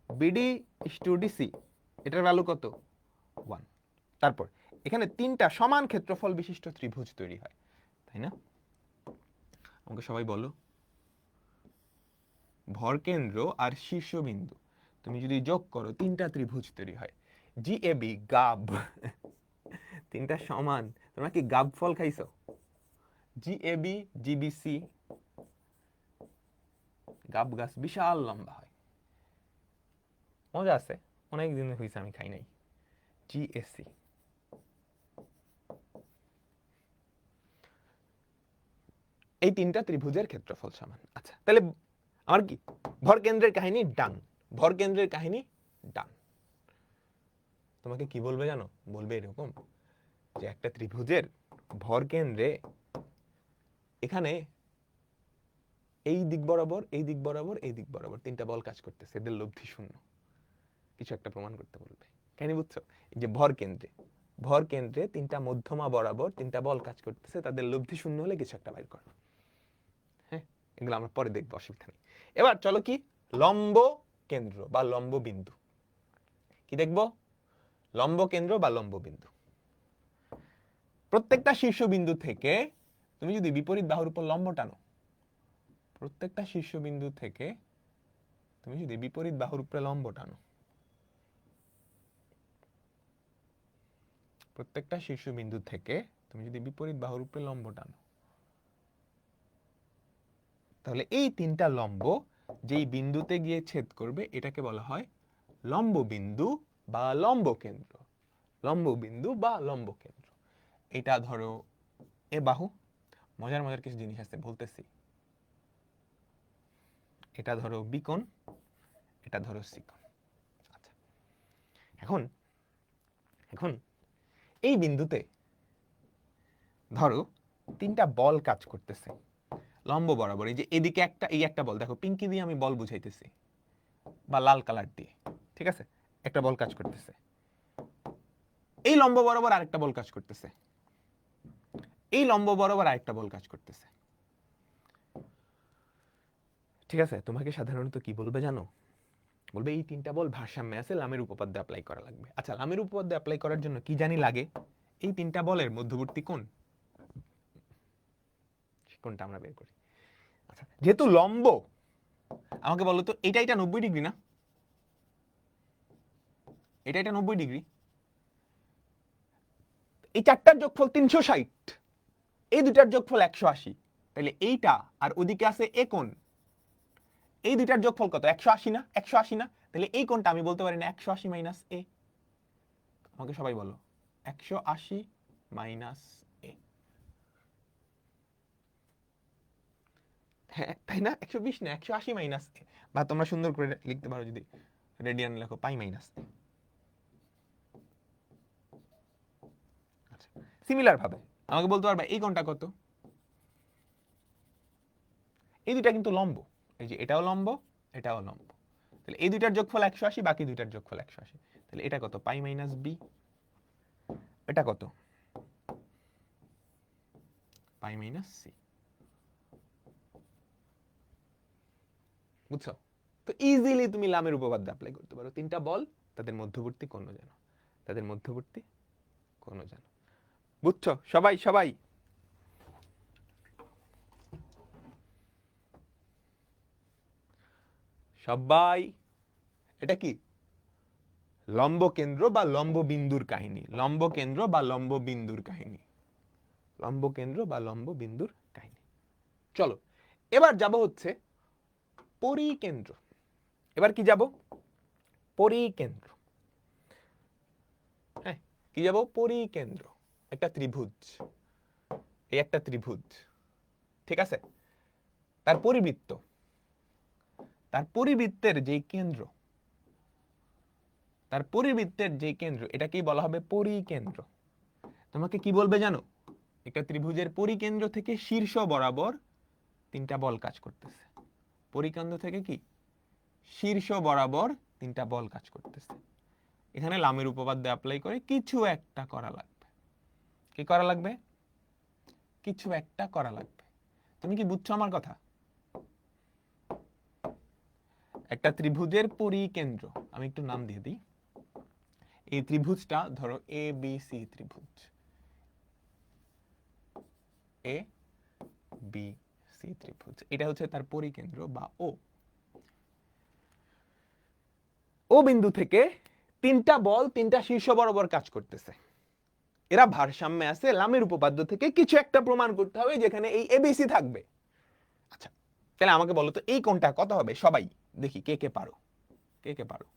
BD is to DC, এটার ভ্যালু কত? 1। তারপর এখানে তিনটা সমান ক্ষেত্রফল বিশিষ্ট ত্রিভুজ তৈরি হয়, তাই না? আমাকে সবাই বলো, ভর কেন্দ্র আর শীর্ষবিন্দু তুমি যদি যোগ করো তিনটা ত্রিভুজ তৈরি হয়। জি এ বি গাব, তিনটা সমান। তোমরা কি গাব ফল খাইছো? জি এ বি জিবিসি, গাব গাছ বিশাল লম্বা হয়, মজা আছে, অনেক দিন হয়েছে আমি খাই নাই। জিএসি, এই তিনটা ত্রিভুজের ক্ষেত্রফল সমান। আচ্ছা, তাহলে আমার কি ভর কেন্দ্রের কাহিনী ডান, ভর কেন্দ্রের কাহিনী ডান। তোমাকে কি বলবে জানো? বলবে এরকম যে একটা ত্রিভুজের ভর কেন্দ্রে এখানে এই দিক বরাবর, এই দিক বরাবর, এই দিক বরাবর তিনটা বল কাজ করতেছে, এদের লব্ধি শূন্য, কিছু একটা প্রমাণ করতে বলবে। কাহিনী বুঝছো? যে ভর কেন্দ্রে তিনটা মধ্যমা বরাবর তিনটা বল কাজ করতেছে, তাদের লব্ধি শূন্য হলে কিছু একটা বাইর করো। হ্যাঁ, এগুলো আমরা পরে দেখবো, অসুবিধা নেই। এবার চলো কি লম্ব কেন্দ্র বা লম্ব বিন্দু কি দেখবো? লম্ব কেন্দ্র বা লম্ব বিন্দু। প্রত্যেকটা শীর্ষবিন্দু থেকে তুমি যদি বিপরীত বাহুর উপর লম্ব টানো, প্রত্যেকটা শীর্ষবিন্দু থেকে তুমি যদি বিপরীত বাহুর উপরে লম্ব টানো, প্রত্যেকটা শীর্ষবিন্দু থেকে তুমি যদি বিপরীত বাহুর উপরে লম্ব টানো, তাহলে এই তিনটা লম্ব যেই বিন্দুতে গিয়ে ছেদ করবে এটাকে বলা হয় লম্ব বিন্দু বা লম্ব কেন্দ্র। লম্ব বিন্দু বা লম্ব কেন্দ্র। এটা ধরো এ বাহু, মজার মজার কিছু জিনিস আছে বলতেছি। এটা ধরো বিকোণ, এটা ধরো সিকোণ। আচ্ছা, এখন এখন এই বিন্দুতে ধরো তিনটা বল কাজ করতেছে লম্ব বরাবর। এই যে এদিকে একটা, এই একটা বল, দেখো পিঙ্কি দিয়ে আমি বল বুঝাইতেছি বা লাল কালার দিয়ে, ঠিক আছে? একটা বল কাজ করতেছে, এই লম্ব বরাবর আরেকটা বল কাজ করতেছে, এই লম্ব বরাবর আরেকটা বল কাজ করতেছে, ঠিক আছে? তোমাকে সাধারণত কি বলবে জানো? বলবে এই তিনটা বল ভারসাম্যে আছে, লামের উপপাদ্য অ্যাপ্লাই করা লাগবে। আচ্ছা, লামের উপপাদ্য অ্যাপ্লাই করার জন্য কি জানি লাগে? এই তিনটা বলের মধ্যবর্তী কোণ, কোণটা আমরা বের করি। আচ্ছা, যেহেতু লম্ব, আমাকে বলো তো এটা 90 ডিগ্রি না? এটা 90 ডিগ্রি। এই চারটার যোগফল 360, এই দুটার যোগফল 180, তাহলে এইটা আর ওদিকে আছে এ কোণ, এই দুটার যোগফল কত? 180 না? 180 না? তাহলে এই কোণটা আমি বলতে পারি না 180 মাইনাস এ। আমাকে সবাই বলো 180 মাইনাস এ। হ্যাঁ তাই না, 120 না 180 মাইনাস এ, বা তোমরা সুন্দর করে লিখতে পারো যদি রেডিয়ান লেখো পাই মাইনাস এ। আচ্ছা, সিমিলার ভাবে আমাকে বলতে পারবে এই কোণটা কত? এই দুইটা কিন্তু লম্ব, এই যে এটাও লম্ব এটাও লম্ব, তাহলে এই দুইটার যোগফল 180, বাকি দুইটার যোগফল 180, তাহলে এটা কত? পাই মাইনাস বি। এটা কত? পাই মাইনাস সি। বুঝছো? তো ইজিলি তুমি লামের উপপাদ্য অ্যাপ্লাই করতে পারো। তিনটা বল, তাদের মধ্যবর্তী কোণ জানো, তাদের মধ্যবর্তী কোণ জানো। বুঝছো সবাই? সবাই সবাই এটা কি লম্ব কেন্দ্র বা লম্ব বিন্দুর কাহিনী, লম্ব কেন্দ্র বা লম্ব বিন্দুর কাহিনী, লম্ব কেন্দ্র বা লম্ব বিন্দুর কাহিনী। চলো এবার যাব হচ্ছে পরিকেন্দ্র। এবার কি যাব? পরিকেন্দ্র। হ্যাঁ কি যাব? পরিকেন্দ্র। একটা ত্রিভুজ, এই একটা ত্রিভুজ, ঠিক আছে? তার পরিবৃত্ত, তার পরিবৃত্তের যেই কেন্দ্র, তার পরিবৃত্তের যে কেন্দ্র, এটাকেই বলা হবে পরিকেন্দ্র। তোমাকে কি বলবে জানো? একটা ত্রিভুজের পরিকেন্দ্র থেকে শীর্ষ বরাবর তিনটা বল কাজ করতেছে। পরিকেন্দ্র থেকে কি শীর্ষ বরাবর তিনটা বল কাজ করতেছে। এখানে লামের উপপাদ্য অ্যাপ্লাই করে কিছু একটা করা লাগবে। কি করা লাগবে? কিছু একটা করা লাগবে। তুমি কি বুঝছো আমার কথা? একটা ত্রিভুজের পরিকেন্দ্র, আমি একটু নাম দিয়ে দিই। এই ত্রিভুজটা ধরো এ বি সি ত্রিভুজ, এ বি সি ত্রিভুজ, এটা হচ্ছে তার পরিকেন্দ্র বা ও। ও বিন্দু থেকে তিনটা বল তিনটা শীর্ষ বরাবর কাজ করতেছে, এরা ভারসাম্যে আছে। লামের উপপাদ্য থেকে কিছু একটা প্রমাণ করতে হবে যেখানে এই এবিসি থাকবে। আচ্ছা তাহলে আমাকে বলো তো এই কোণটা কত হবে? সবাই দেখি কে কে পারো, কে কে পারো।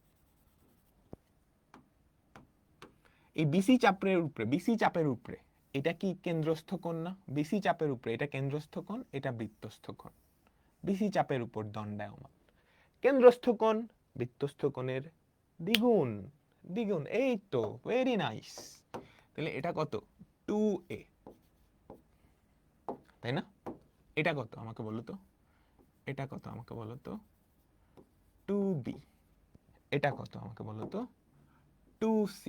এই বিসি চাপের উপরে, বিসি চাপের উপরে এটা কি কেন্দ্রস্থ কোণ না? বিসি চাপের উপরে এটা কেন্দ্রস্থ কোণ, এটা বৃত্তস্থ কোণ। বিসি চাপের উপর দণ্ডায়মান, কেন্দ্রস্থ কোণ বৃত্তস্থ কোণের দ্বিগুণ, দ্বিগুণ। এই তো ভেরি নাইস। তাহলে এটা কত? 2a, তাই না? এটা কত আমাকে বলো তো? এটা কত আমাকে বলো তো? 2b। এটা কত আমাকে বলো তো? 2c।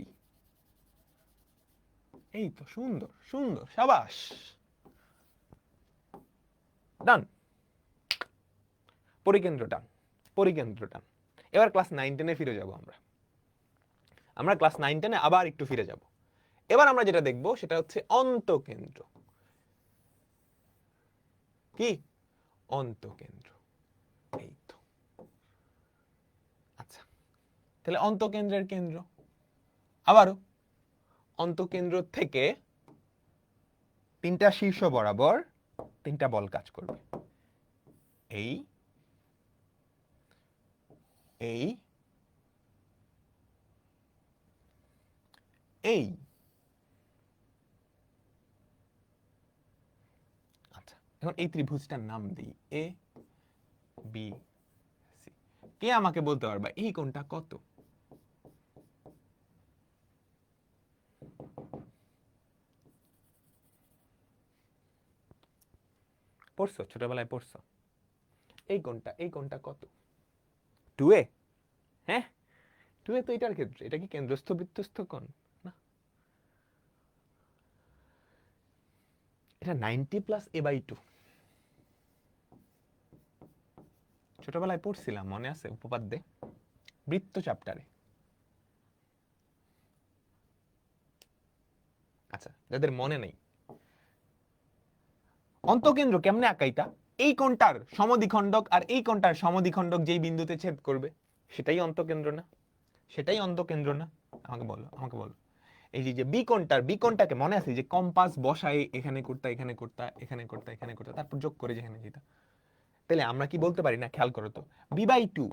এই তো সুন্দর সুন্দর, সাবাস, ডান। পরিকেন্দ্র ডান, পরিকেন্দ্র ডান। এবার ক্লাস 9-10-এ ফিরে যাব আমরা। আমরা ক্লাস 9-10-এ আবার একটু ফিরে যাব। এবার আমরা যেটা দেখব সেটা হচ্ছে অন্তকেন্দ্র। কি? অন্তকেন্দ্র। এই তো। আচ্ছা তাহলে অন্তকেন্দ্রের কেন্দ্র, আবারও অন্তকেন্দ্র থেকে তিনটা শীর্ষ বরাবর তিনটা বল কাজ করবে। এই এই এই। আচ্ছা এখন এই ত্রিভুজটার নাম দিই এ বি সি। কে আমাকে বলতে পারবা এই কোণটা কত? পড়ছো, ছোটবেলায় পড়ছো। এই কোণটা, এই কোণটা কত? 2a। হ্যাঁ 2a তো এটার ক্ষেত্রে, এটা কি কেন্দ্রস্থ বৃত্তস্থ কোণ না? এটা 90 প্লাস a/2। ছোটবেলায় পড়ছিলাম, মনে আছে উপপাদ্যে, বৃত্ত চ্যাপ্টারে। আচ্ছা যাদের মনে নেই, অন্তকেন্দ্র কেমনে আঁকাইতা? এই কোণটার সমদ্বিখণ্ডক আর এই কোণটার সমদ্বিখণ্ডক যেই বিন্দুতে ছেদ করবে সেটাই অন্তকেন্দ্র না? সেটাই অন্তকেন্দ্র না? আমাকে বলো, আমাকে বলো। এই যে বি কোণটার, বি কোণটাকে মনে আছে যে কম্পাস বসায় এখানে করতা এখানে করতা এখানে করতা এখানে করতা, তারপর যোগ করে যেখানে যেটা। তাহলে আমরা কি বলতে পারি না? খেয়াল করো তো, b/2,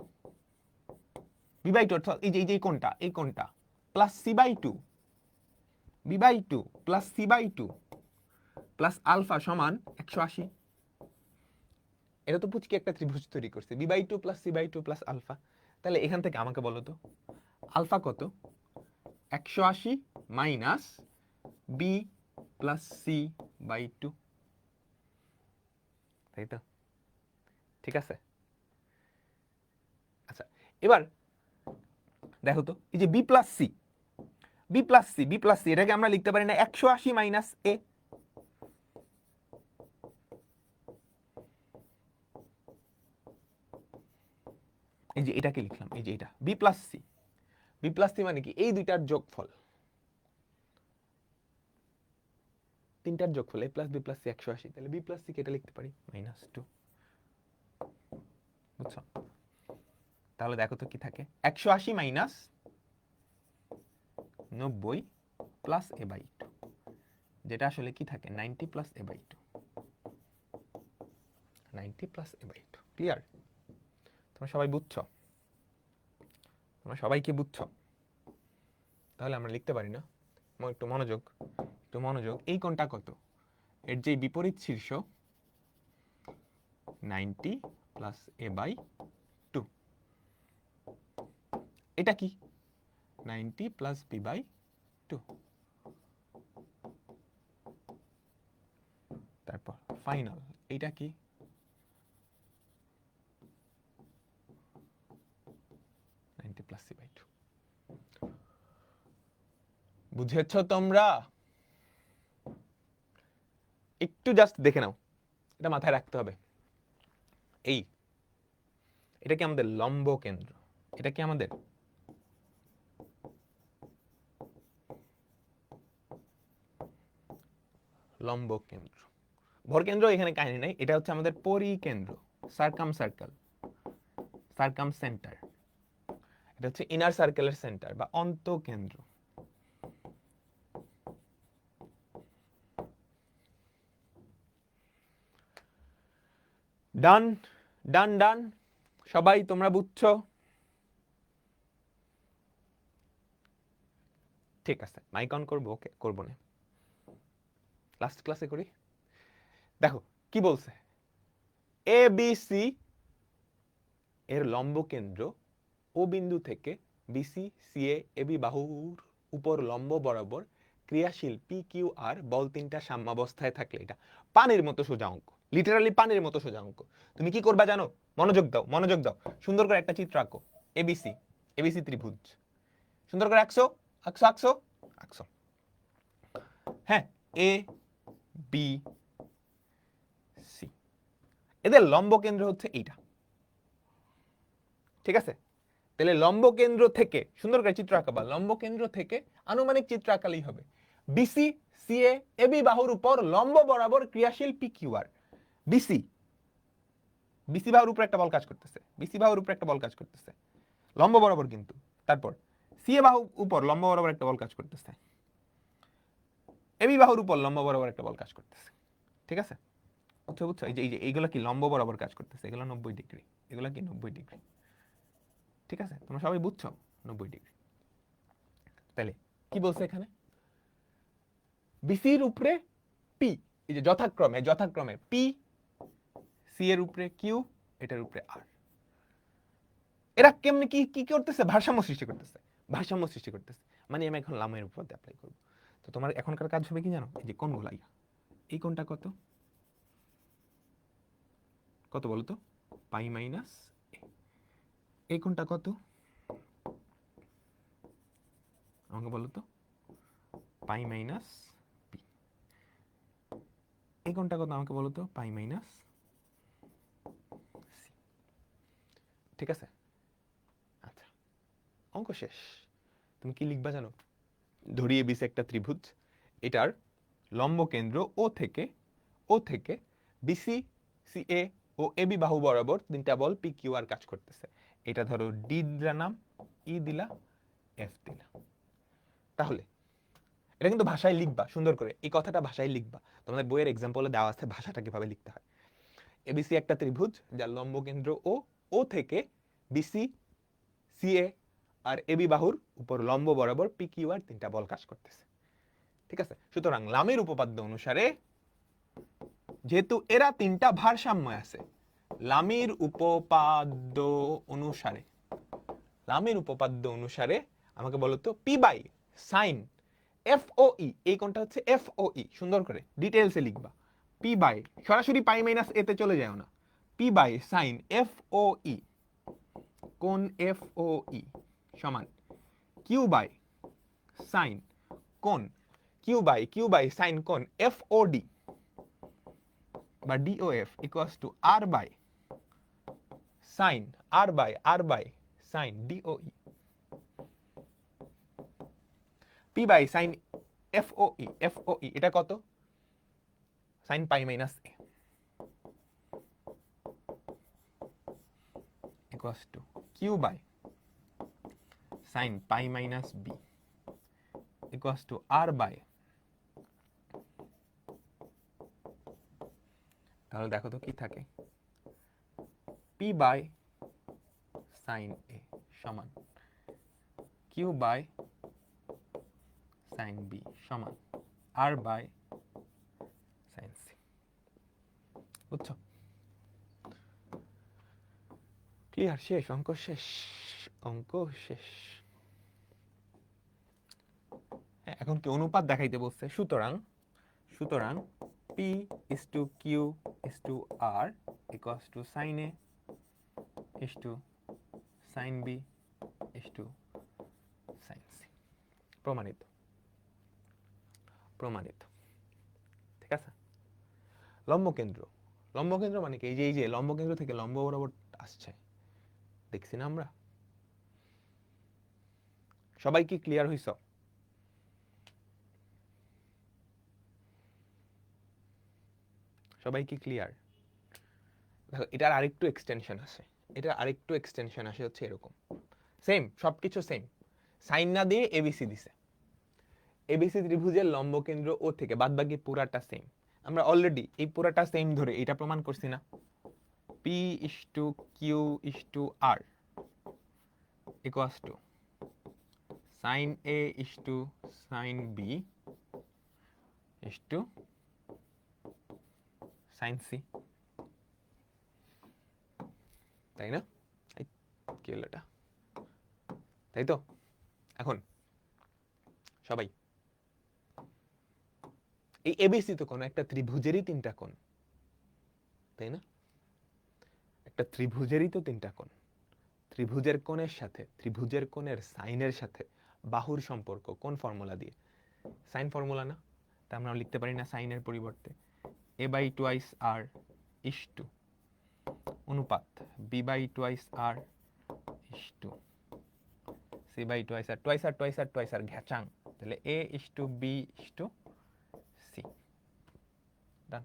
b/2 অর্থাৎ এই যে এই কোণটা, এই কোণটা plus c/2, b/2 plus c/2 plus alpha সমান 180। এটা তো পুচকি একটা ত্রিভুজ তৈরি করছে, b/2 plus c/2 plus alpha. তাহলে এখান থেকে আমাকে বলো তো আলফা কত? 180 মাইনাস বি প্লাস c/2, তাই তো? ঠিক আছে। আচ্ছা, এবার দেখো তো এই যে বি প্লাস সি, এটাকে আমরা লিখতে পারি না 180 মাইনাস এ? এই যে এটাকে লিখলাম, এই যে এটা বি প্লাস সি মানে কি? এই দুইটার যোগফল, তিনটার যোগফল a plus B plus C 180। তাহলে বি প্লাস সি কে এটা লিখতে পারি -2। বুঝছো? তাহলে দেখো তো কি থাকে, 180 মাইনাস 90 প্লাস a/2, যেটা আসলে কি থাকে 90 plus a/2, 90 plus a/2। Clear? তোমরা সবাই বুঝছো? তোমরা সবাই কি বুঝছো? তাহলে আমরা লিখতে পারি না? একটু মনোযোগ, এই কোণটা কত? এর যে বিপরীত শীর্ষ 90 প্লাস a/2, এটা কি 90 প্লাস b/2। তারপর ফাইনাল এইটা কি? Plus c/2। বুঝেছ তোমরা? একটু জাস্ট দেখে নাও, এটা মাথায় রাখতে হবে। এটা কি আমাদের লম্ব কেন্দ্র? এটা কি আমাদের লম্ব কেন্দ্র? ভরকেন্দ্র এখানে কাহিনী নাই, এটা হচ্ছে আমাদের পরিকেন্দ্র, সার্কাম সেন্টার। এটা হচ্ছে ইনার সার্কেলের সেন্টার বা অন্তঃকেন্দ্র। ডান ডান ডান, সবাই তোমরা বুঝছো? ঠিক আছে, মাইক অন করবো? ওকে, করবো না, লাস্ট ক্লাসে করি। দেখো কি বলছে, এ বি সি এর লম্ব কেন্দ্র ও বিন্দু থেকে বিসি সিএ এবি বাহুর উপর লম্ব বরাবর ক্রিয়াশীল পি কিউ আর বল তিনটা সাম্যাবস্থায় থাকলে, এটা পানির মতো সোজা অঙ্ক, লিটারালি পানির মতো সোজা অঙ্ক। তুমি কি করবা জানো? মনোযোগ দাও, সুন্দর করে একটা চিত্র আঁকো। এবিসি ত্রিভুজ সুন্দর করে আঁকছো। হ্যাঁ, এ বি সি, এদের লম্ব কেন্দ্র হচ্ছে এইটা। ঠিক আছে? তাহলে লম্ব কেন্দ্র থেকে সুন্দর করে চিত্র আঁকাবা, লম্ব কেন্দ্র থেকে আনুমানিক চিত্র আঁকালেই হবে। বিসি সিএ এবি বাহুর উপর লম্ব বরাবর ক্রিয়াশীল পি কিউ আর। বিসি বাহুর উপর একটা বল কাজ করতেছে, লম্ব বরাবর কিন্তু। তারপর সিএ বাহুর উপর লম্ব বরাবর একটা বল কাজ করতেছে, এবি বাহুর উপর লম্ব বরাবর একটা বল কাজ করতেছে। ঠিক আছে? বুঝছো? এই যে এইগুলা কি লম্ব বরাবর কাজ করতেছে, এগুলো 90 ডিগ্রি, এগুলা কি 90 ডিগ্রি। ঠিক আছে? তোমরা সবাই বুঝছো 90 ডিগ্রি। তাহলে কি বলছে এখানে? বিসির উপরে পি, এই যে যথাক্রমে পি, সি এর উপরে কিউ, এটার উপরে আর। এরা কেমনে কি করতেছে? ভারসাম্য সৃষ্টি করতেছে। মানে আমি এখন লামের উপর অ্যাপ্লাই করব। তো তোমার এখনকার কাজ হবে কি জানো? এই যে কোণগুলা, এই কোণটা কত বলো তো? পাই মাইনাস, এই কোণটা কত আমাকে বলো তো? পাই মাইনাস পি। এই কোণটা কত আমাকে বলো তো? পাই মাইনাস সি। ঠিক আছে? আচ্ছা, অঙ্ক শেষ। তুমি কি লিখবা জানো? ধরিয়ে বিসি একটা ত্রিভুজ, এটার লম্ব কেন্দ্র ও থেকে বিসি সিএ ও এবি বাহু বরাবর তিনটা বল পি কিউ আর কাজ করতেছে। এটা ধরো ডি দিলাম, ই দিলা, এফ দিলা। তাহলে এটা কিন্তু ভাষায় লিখবা সুন্দর করে, এই কথাটা ভাষায় লিখবা। তোমাদের বইয়ের এক্সাম্পলে দেওয়া আছে ভাষাটা কিভাবে লিখতে হয়। এবিসি একটা ত্রিভুজ যার লম্ব কেন্দ্র ও থেকে বিসি সিএ আর এবি বাহুর উপর লম্ব বরাবর পি কিউ আর তিনটা বল কাজ করতেছে। ঠিক আছে? সুতরাং লামের উপপাদ্য অনুসারে যেহেতু এরা তিনটা ভারসাম্য আছে, লামির উপপাদ্য অনুসারে, লামির উপপাদ্য অনুসারে আমাকে বলো তো P by sine F O E, এই কোনটা হচ্ছে এফ ও ই, সুন্দর করে ডিটেলসে লিখবা। পি বাই, সরাসরি পাই মাইনাস এতে চলে যায় না, P by sine F O E, কোন এফ ও ই সমান কিউ বাই সাইন কোন কিউ বাই সাইন কোন এফ ও ডি বা DOF equals to R by sine R by sine DOE, P by sine F O E এটা কত, sine pi minus A equals to Q by sine pi minus B equals to R by, তাহলে দেখো তো কি থাকে, P by sign A সমান Q by sine B সমান আর by sign C. বুঝছো? ক্লিয়ার? শেষ অঙ্ক, শেষ অঙ্ক শেষ। এখন কি অনুপাত দেখাইতে বলছে, সুতরাং সুতরাং P is to Q is to R equals to sine A is to sine B is to sine C. প্রমাণিত, প্রমাণিত। ঠিক আছে? লম্বকেন্দ্র, লম্বকেন্দ্র মানে কি, এই যে লম্বকেন্দ্র থেকে লম্ব বরাবর আসছে, দেখছি না আমরা? সবাই কি ক্লিয়ার হইছ? সবাই কি ক্লিয়ার? দেখো এটার আরেকটু এক্সটেনশন আছে, এটার আরেকটু এক্সটেনশন আসে হচ্ছে এরকম, সেম সবকিছু সেম, সাইন না দিয়ে এবিসি দিছে, এবিসি ত্রিভুজের লম্বকেন্দ্র ও থেকে বাদবাকি পুরাটা সেম। আমরা অলরেডি এই পুরাটা সেম ধরে এটা প্রমাণ করছি না, P is to Q is to R equals to sine A is to sine B is to sine C, তাই না? কি হলো এটা? তাই তো? এখন সবাই, এই এবিসি তো কোন একটা ত্রিভুজেরই তিনটা কোণ, তাই না? একটা ত্রিভুজেরই তো তিনটা কোণ, ত্রিভুজের কোণের সাথে, ত্রিভুজের কোণের সাইনের সাথে বাহুর সম্পর্ক কোন ফর্মুলা দিয়ে? সাইন ফর্মুলা না? তা আমরা লিখতে পারি না সাইনের পরিবর্তে A by twice R is to অনুপাত B by twice R is to C by twice R, twice R twice R twice R ঘ্যাচাং, তাহলে A is to B is to C. Done.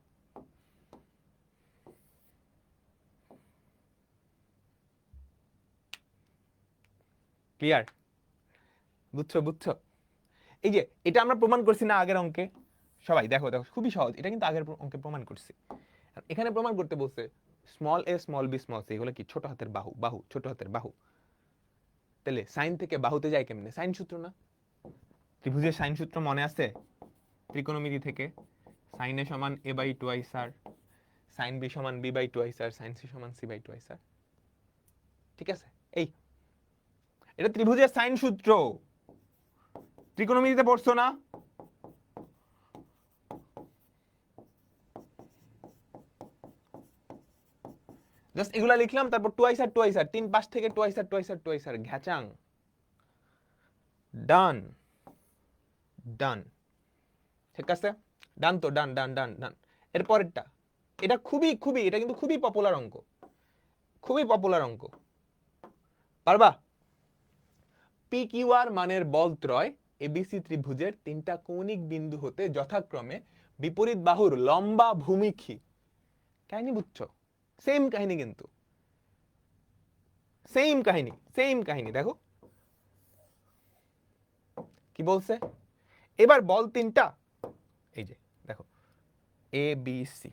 Clear? বুঝছো? বুঝছো? এই যে এটা আমরা প্রমাণ করছি না আগের অঙ্কে, সবাই দেখো দেখো খুবই সহজ, এটা কিন্তু আগের অঙ্কে প্রমাণ করছি। এখানে প্রমাণ করতে বলছে small a small B small C, এগুলো কি ছোট হাতের বাহু, বাহু ছোট হাতের বাহু, তাহলে সাইন থেকে বাহুতে যায় কেমনে? সাইন সূত্র না? ত্রিভুজের সাইন সূত্র মনে আছে? ত্রিকোণমিতি থেকে সাইন এ সমান A by twice R, sine B সমান B by twice R, sine C সমান সি বাই টুয়াইস আর। ঠিক আছে? এই এটা ত্রিভুজের সাইন সূত্র, ত্রিকোণমিতিতে পড়ছো না? জাস্ট এগুলা লিখলাম, তারপর টুয়াইস আর টুয়াইস আর, তিন পাশ থেকে twice R twice R twice R ঘ্যাচাং। ডান, ডান। ঠিক আছে? ডান তো, ডান ডান ডান ডান। এরপরেরটা, এটা খুবই খুবই, এটা কিন্তু খুবই পপুলার অঙ্ক, খুবই পপুলার অঙ্ক। পারবা? পি কিউ আর মানের বলত্রয় এবিসি ত্রিভুজের তিনটা কৌণিক বিন্দু হতে যথাক্রমে বিপরীত বাহুর লম্বা ভূমিক্ষী। কাহিনী বুঝছো? সেম কাহিনী, কিন্তু সেম কাহিনী, সেম কাহিনী। দেখো কি বলছে, এবার বল তিনটা, এই যে দেখো এ বি সি,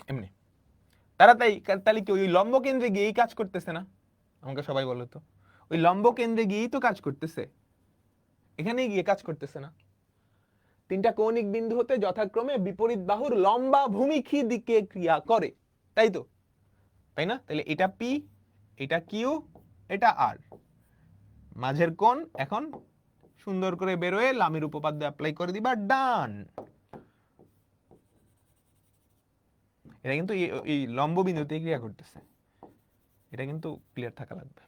এমনি তারা তাহলে কি ওই লম্ব কেন্দ্রে গিয়েই কাজ করতেছে না? আমাকে সবাই বলো তো, ওই লম্ব কেন্দ্রে গিয়েই তো কাজ করতেছে, এখানেই গিয়ে কাজ করতেছে না? তিনটা কৌণিক বিন্দু হতে যথাক্রমে বিপরীত বাহুর লম্বা ভূমিখী দিকে ক্রিয়া করে, তাই তো? তাই না? তাহলে এটা পি, এটা কিউ, এটা আর, মাঝের কোণ এখন সুন্দর করে বেরোয়, লামির উপপাদ্য অ্যাপ্লাই করে দিবা, ডান। এটা কিন্তু এই লম্ব বিন্দুতে ক্রিয়া করতেছে, এটা কিন্তু ক্লিয়ার থাকা লাগবে।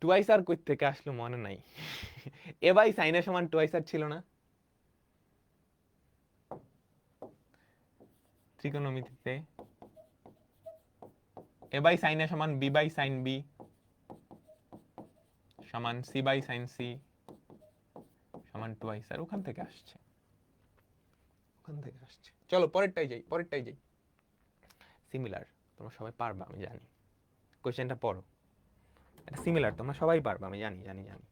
টুয়াইস আর কই থেকে আসলো মনে নাই। এ বাই সাইনের সমান টুয়াইস আর ছিল না ত্রিকোণমিতিতে? এ বাই সাইনের সমান বি বাই সাইন বি সমান সি বাই সাইন সি সমান টুয়াইস আর, ওখান থেকে আসছে, ওখান থেকে আসছে। চলো পরেরটাই যাই, পরেরটাই যাই। সিমিলার, তোমরা সবাই পারবা আমি জানি, কোশ্চেনটা পড়ো, এটা সিমিলার, তোমরা সবাই পারবা আমি জানি জানি জানি।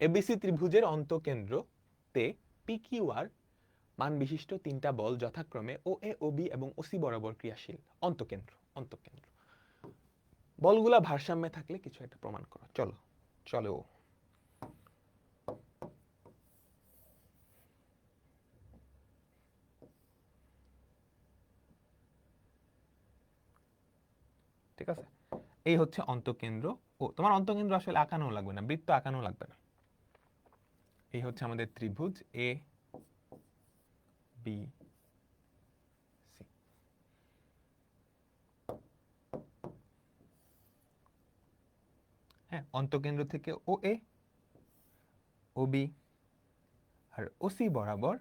এবিসি ত্রিভুজের অন্তঃকেন্দ্র তে পি কিউ আর মান বিশিষ্ট তিনটা বল যথাক্রমে ও এ ও বি এবং ওসি বরাবর ক্রিয়াশীল। অন্তঃকেন্দ্র, অন্তঃকেন্দ্র, বলগুলা ভারসাম্যে থাকলে কিছু একটা প্রমাণ করো। চলো চলো। ঠিক আছে, এই হচ্ছে অন্তঃকেন্দ্র। ও তোমার অন্তঃকেন্দ্র আসলে আঁকানো লাগবে না, বৃত্ত আঁকানো লাগবে না। এই হচ্ছে আমাদের ত্রিভুজ এ বি সি। হ্যাঁ, অন্তঃকেন্দ্র থেকে ও এ ও বি আর ও সি বরাবর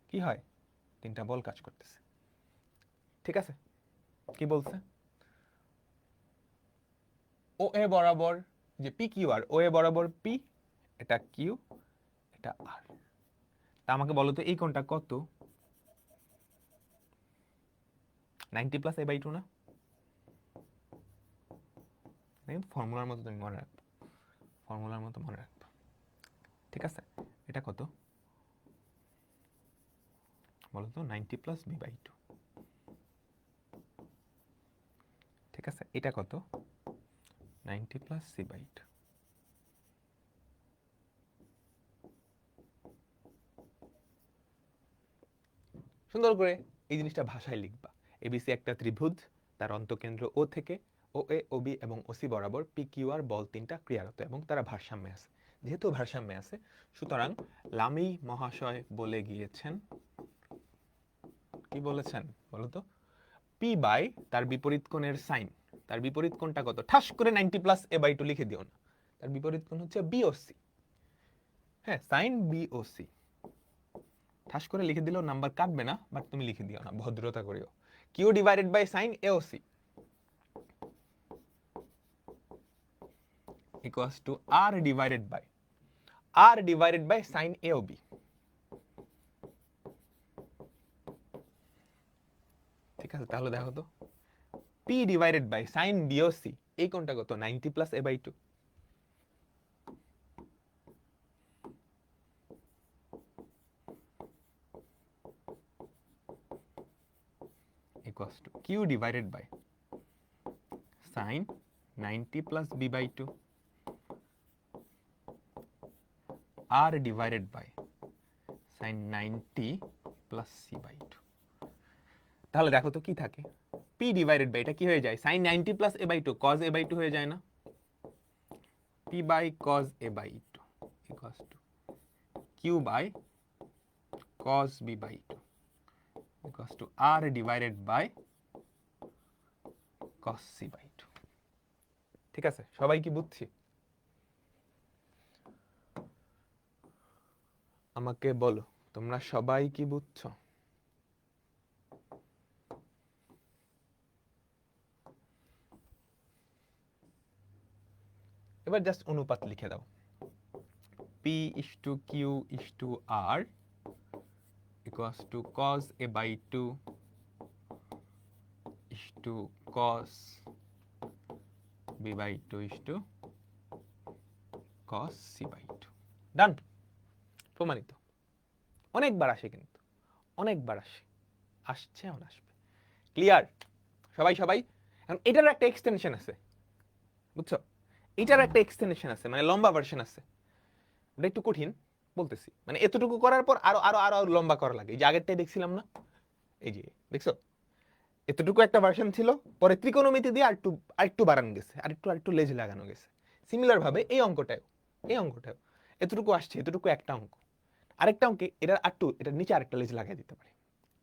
কি হয়, তিনটা বল কাজ করতেছে। ঠিক আছে, কি বলছে? ও এ বরাবর যে পি কিউ আর, ও এ বরাবর পি, এটা কিউ, এটা আর। তা আমাকে বলো তো এই কোণটা কত? 90 প্লাস এ বাই 2 না? ফর্মুলার মতো তুমি মনে রাখবে, ফর্মুলার মতো মনে রাখবে। ঠিক আছে, এটা কত বলো তো? 90 প্লাস বি বাই 2। ঠিক আছে, এটা কত? 90 প্লাস সি বাই 2। সুন্দর করে এই জিনিসটা ভাষায় লিখবা। এবিসি একটা ত্রিভুজ, তার অন্তঃকেন্দ্র ও থেকে ও এ ও বি এবং ও সি বরাবর পি কিউ আর বল তিনটা ক্রিয়ারত এবং তারা ভারসাম্যে আছে। যেহেতু ভারসাম্যে আছে, সুতরাং লামি মহাশয় বলে গিয়েছেন, কি বলেছেন বলতো? পি বাই তার বিপরীত কোণের সাইন, তার বিপরীত কোণটা কত? ঠাস করে 90 প্লাস এ বাই 2 লিখে দিও না, তার বিপরীত কোণ হচ্ছে বিওসি। হ্যাঁ, সাইন বিওসি ঠাস করে লিখে দিলেও নাম্বার কাটবে না, বাট তুমি লিখে দিও না, ভদ্রতা করিও। Q divided by sine AOC equals to r divided by sin AOB. ঠিক আছে, তাহলে দেখো তো p divided by sin BOC, এই কোণটা কত? 90 plus a by 2। equals to q divided by sin 90 plus b by 2 r divided by sin 90 plus c by 2। তাহলে দেখো তো কি থাকে? p divided by, এটা কি হয়ে যায়? sin 90 plus a by 2 cos a by 2 হয়ে যায় না? p by cos a by 2 equals to q by cos b by 2 equals to r divided by cos c by 2। ঠিক আছে, সবাই কি বুঝছি? আমাকে বলো তোমরা সবাই কি বুঝছো? এবার জাস্ট অনুপাত লিখে দাও, p is to q is to r equals to cos a by 2 is to cos b by 2 is to cos c/2 ডান, প্রমাণিত। অনেকবার আসে কিন্তু, অনেকবার আসে, আসছে, এখন আসবে। ক্লিয়ার সবাই? সবাই এখন এটার একটা এক্সটেনশন আছে, বুঝছো? এটার একটা এক্সটেনশন আছে, মানে লম্বা ভার্সন আছে, ওটা একটু কঠিন বলতেছি। মানে এতটুকু করার পর আরো আরো আরো লম্বা করা লাগে। এই যে আগেরটাই দেখছিলাম না, এই যে দেখছো, এতটুকু একটা ভার্সন ছিল, পরে ত্রিকোণমিতি দিয়ে আরেকটু বাড়ানো গেছে, আরেকটু লেজ লাগানো গেছে। সিমিলার ভাবে এই অঙ্কটাও এতটুকু আসছে, এতটুকু একটা অঙ্ক, আরেকটা অঙ্কে এটার নিচে আরেকটা লেজ লাগাই দিতে পারে।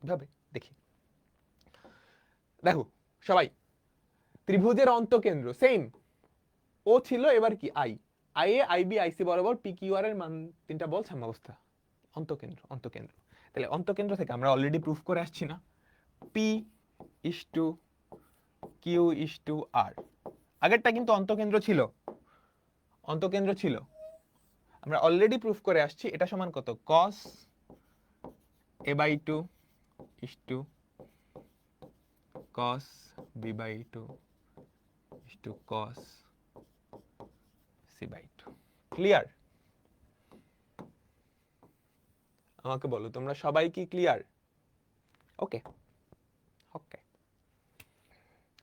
এভাবে দেখি, দেখো সবাই, ত্রিভুজের অন্তকেন্দ্র সেম ও ছিল, এবার কি I, I A I B IC বরাবর পি কিউ আর এর মান তিনটা বল সাম্যাবস্থা, অন্তকেন্দ্র। তাহলে অন্তকেন্দ্র থেকে আমরা অলরেডি প্রুফ করে আসছি না, P is to Q is to R. আগেরটা কিন্তু অন্তকেন্দ্র ছিল, আমরা অলরেডি প্রুফ করে আসছি এটা সমান কত, cos a/2 is to cos b/2 is to cos c/2। Clear? আমাকে বলো তোমরা সবাই কি ক্লিয়ার? ওকে ওকে।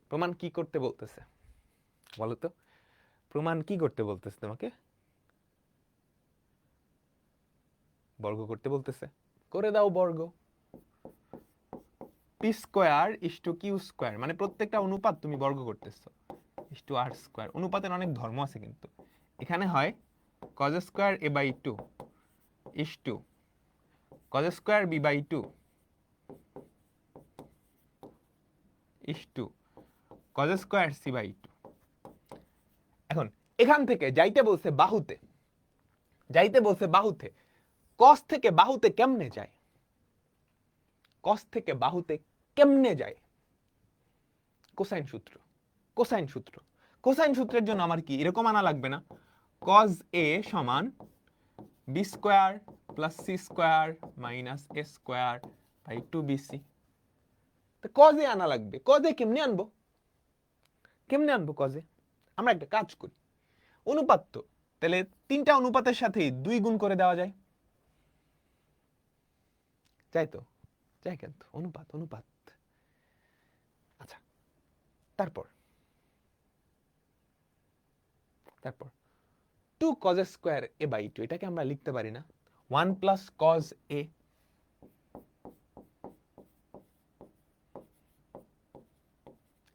প্রমাণ কি করতে বলতেছে বলো তো, প্রমাণ কি করতে বলতেছে তোমাকে? বর্গ করতে বলতেছে, করে দাও বর্গ। P square is to Q square, মানে প্রত্যেকটা অনুপাত তুমি বর্গ করতেছো, ইস টু আর স্কোয়ার। অনুপাতের অনেক ধর্ম আছে কিন্তু, এখানে হয় cos square a/2 is to cos square b/2 is to cos square c/2। এখন এখান থেকে যাইতে বলছে বাহুতে, cos থেকে বাহুতে কেমনে যায়, cos থেকে বাহুতে কেমনে যায়? কোসাইন সূত্রের জন্য আমার কি এরকম আনা লাগবে না, cos a সমান b square plus c square minus a square by 2bc। তো cos a আনা লাগবে। cos a কেমনে আনবো cos a? আমরা একটা কাজ করি, অনুপাত তো, তাহলে তিনটা অনুপাতের সাথে 2 গুণ করে দেওয়া যায়, যাই কিন্তু অনুপাত। আচ্ছা, তারপর 2 cos স্কোয়ার a/2, এটাকে আমরা লিখতে পারি না 1 প্লাস cos a,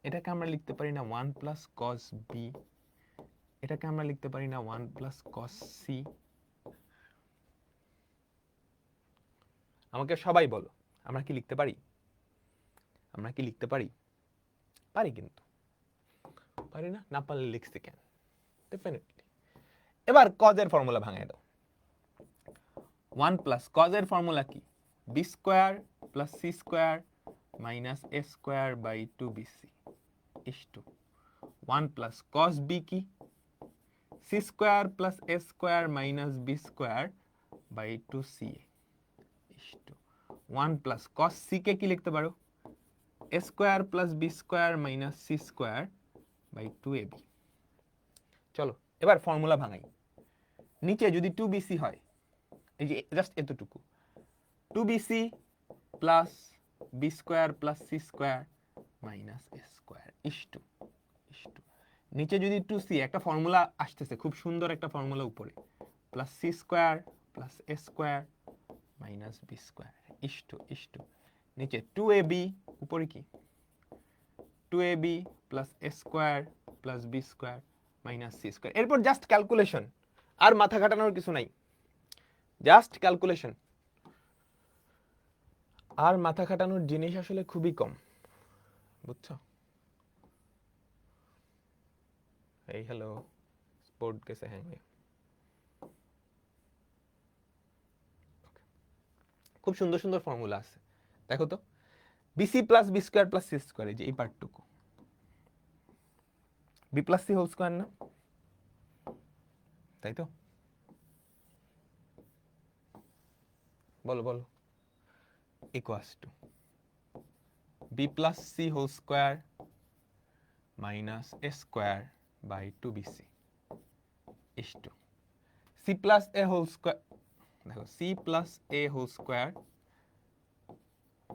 এটাকে আমরা লিখতে পারি না 1 প্লাস cos b, এটাকে আমরা লিখতে পারি না 1 প্লাস cos c। আমাকে সবাই বলো, আমরা কি লিখতে পারি? পারি কিন্তু, পারি না? না পারলে লিখছি কেন? ডেফিনেটলি। এবার cos এর ফর্মুলা ভাঙায় দাও। 1 প্লাস cos এর ফর্মুলা কি, b square plus c square minus a square by 2bc is to 1 plus cos b কি, c square plus a square minus b square by 2ca is to 1 plus cos c কে কি লিখতে পারো, a square plus b square minus c square by 2ab। চলো এবার formula ভাঙাই। নিচে যদি 2bc হয়, এই যে জাস্ট এতটুকু, 2bc plus b square plus c square minus a square is to নিচে যদি 2c, একটা ফর্মুলা আসতেছে খুব সুন্দর একটা ফর্মুলা উপরে, plus c square plus a square minus b square is to নিচে 2ab, উপরে কি 2ab plus a square plus b square minus c square. এরপর জাস্ট ক্যালকুলেশন, আর মাথা খাটানোর কিছু নাই, জাস্ট ক্যালকুলেশন। আর মাথা খাটানোর জিনিস আসলে খুবই কম, বুঝছো? এই হ্যালো, স্পোর্ট कैसे হ্যাং হয়ে, খুব সুন্দর সুন্দর ফর্মুলা আছে, দেখো তো। BC plus B square plus C square, এই যে এই পার্টটুকু, B plus C whole square না, তাই তো? বলো বলো, equals to B plus C whole square minus A square by 2bc is to C plus A whole square, দেখো C plus A whole square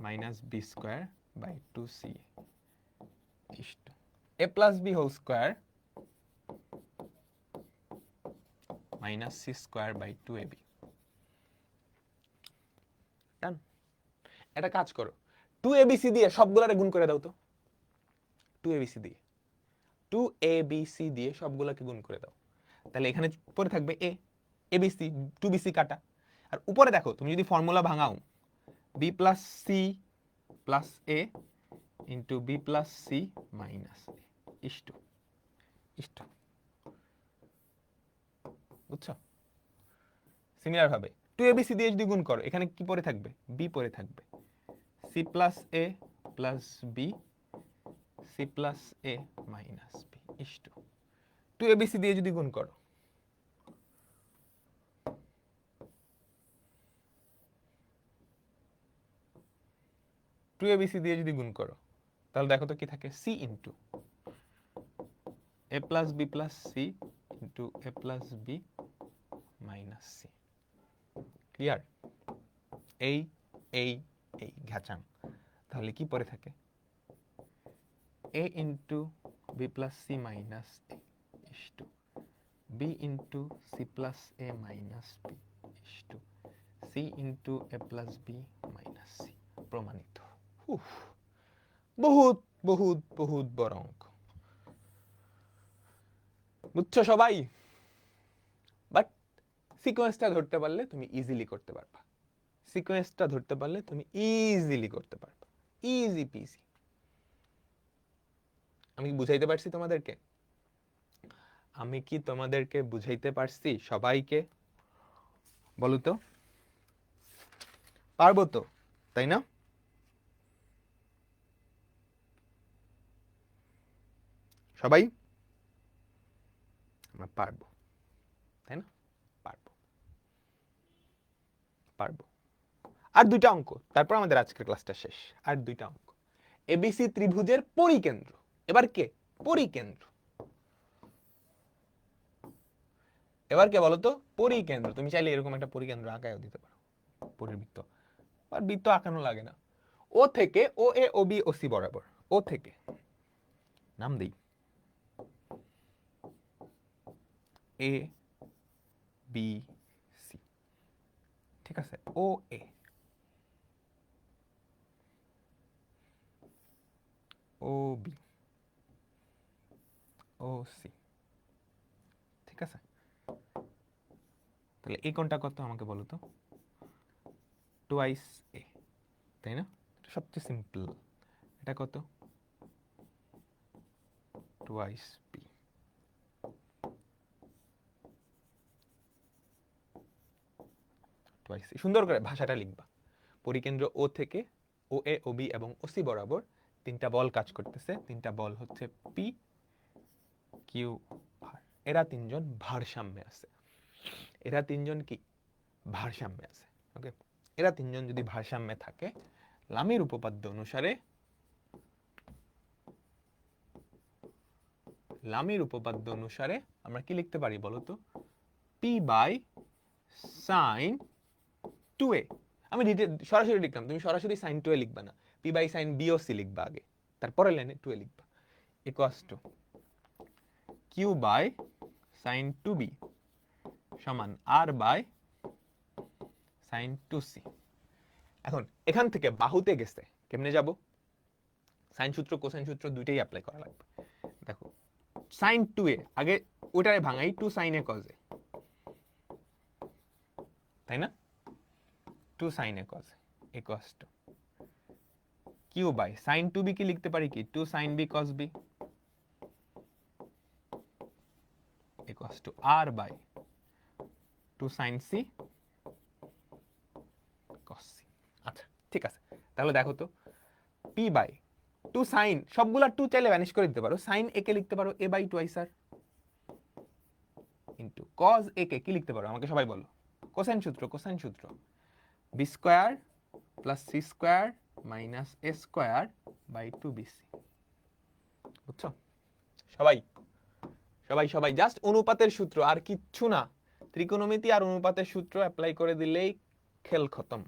minus B square by 2c is to A plus B whole square minus C square by 2ab। Done. একটা কাজ করো, 2abc দিয়ে সবগুলারে গুণ করে দাও তো, 2abc দিয়ে 2abc দিয়ে সবগুলোকে গুণ করে দাও, তাহলে এখানে পরে থাকবে a, abc 2bc কাটা, আর উপরে দেখো তুমি যদি ফর্মুলা ভাঙাও b plus C plus a into b plus C minus a is to is to, বুঝছো? সিমিলার ভাবে 2abc দিয়ে যদি গুণ করো এখানে কি পরে থাকবে, b পরে থাকবে, c plus a plus b c plus a minus b is to 2abc দিয়ে যদি গুণ করো, টু এবিসি দিয়ে যদি গুণ করো তাহলে দেখো তো কি থাকে, c into a plus B plus C into A plus B minus C. Clear? এই এই এই ঘাচাং, তাহলে কি পরে থাকে, a into B plus C minus A is to B into C plus A minus B is to C into A plus B minus C. প্রমাণিত। বহুত বহুত বহুত বড় অঙ্ক, বুঝছো সবাই? বাট সিকোয়েন্সটা ধরতে পারলে তুমি ইজিলি করতে পারবা, সিকোয়েন্সটা ধরতে পারলে তুমি ইজিলি করতে পারবা, ইজি পিজি। আমি কি বুঝাইতে পারছি তোমাদেরকে? আমি কি তোমাদেরকে বুঝাইতে পারছি সবাইকে? বলো তো, পারবো তো, তাই না? সবাই আমরা পারবো, তাই না? পারবো পারবো। আর দুইটা অঙ্ক, তারপর আমাদের আজকের ক্লাসটা শেষ। আর দুইটা অঙ্ক, এবিসি ত্রিভুজের পরিকেন্দ্র। এবার কে পরিকেন্দ্র? এবার কে বলো তো পরিকেন্দ্র? তুমি চাইলে এরকম একটা পরিকেন্দ্র আঁকায়ও দিতে পারো, পরিবৃত্ত, আর বৃত্ত আঁকানো লাগে না। ও থেকে ও এ ও বি ও সি বরাবর, ও থেকে নাম দেই এ বি সি, ঠিক আছে? ও এ ও বি ও সি, ঠিক আছে? তাহলে এই কোণটা কত আমাকে বলো তো, টুয়াইস এ, তাই না? সবচেয়ে সিম্পল। এটা কত, টুয়াইস বি। টুয়াইস, সুন্দর করে ভাষাটা লিখবা। পরিকেন্দ্র ও থেকে ও এ ও বি এবং ও সি বরাবর তিনটা বল কাজ করতেছে, তিনটা বল হচ্ছে পি কিউ আর। এরা তিনজন ভারসাম্যে আছে, এরা তিনজন কি ভারসাম্যে আছে। ওকে, এরা তিনজন যদি ভারসাম্যে থাকে, লামির উপপাদ্য অনুসারে, লামির উপপাদ্য অনুসারে আমরা কি লিখতে পারি বলতো, পি বাই সাইন 2a। আমি সরাসরি লিখলাম, তুমি সরাসরি সাইন 2a লিখবা না, P by sine B O C লিখবা আগে, তারপরে লাইনে 2a লিখবা, equals to Q by sine 2b সমান আর বাই সাইন 2c। এখন এখান থেকে বাহুতে গেছে, কেমনে যাব? সাইন সূত্র কোসাইন সূত্র দুইটাই অ্যাপ্লাই করা লাগবে। দেখো সাইন 2a আগে ওটারে ভাঙাই, 2 সাইন এ কজ এ, তাই না? 2 sine A cos equals to Q by sine 2b কি লিখতে পারি কি, 2 sine b cos b equals to R by 2 sine c cos c। আচ্ছা ঠিক আছে, তাহলে দেখো তো p বাই 2 সাইন, সবগুলা 2 চাইলে ভ্যানিশ করে দিতে পারো, সাইন a কে লিখতে পারো a by twice R into cos a কে কি লিখতে পারো আমাকে সবাই বলো, কোসাইন সূত্র, কোসাইন সূত্র b square plus c square minus a square by 2bc। বুঝছো সবাই? সবাই সবাই জাস্ট অনুপাতের সূত্র, আর কিচ্ছু না, ত্রিকোণমিতি আর অনুপাতের সূত্র অ্যাপ্লাই করে দিলেই খেল খতম।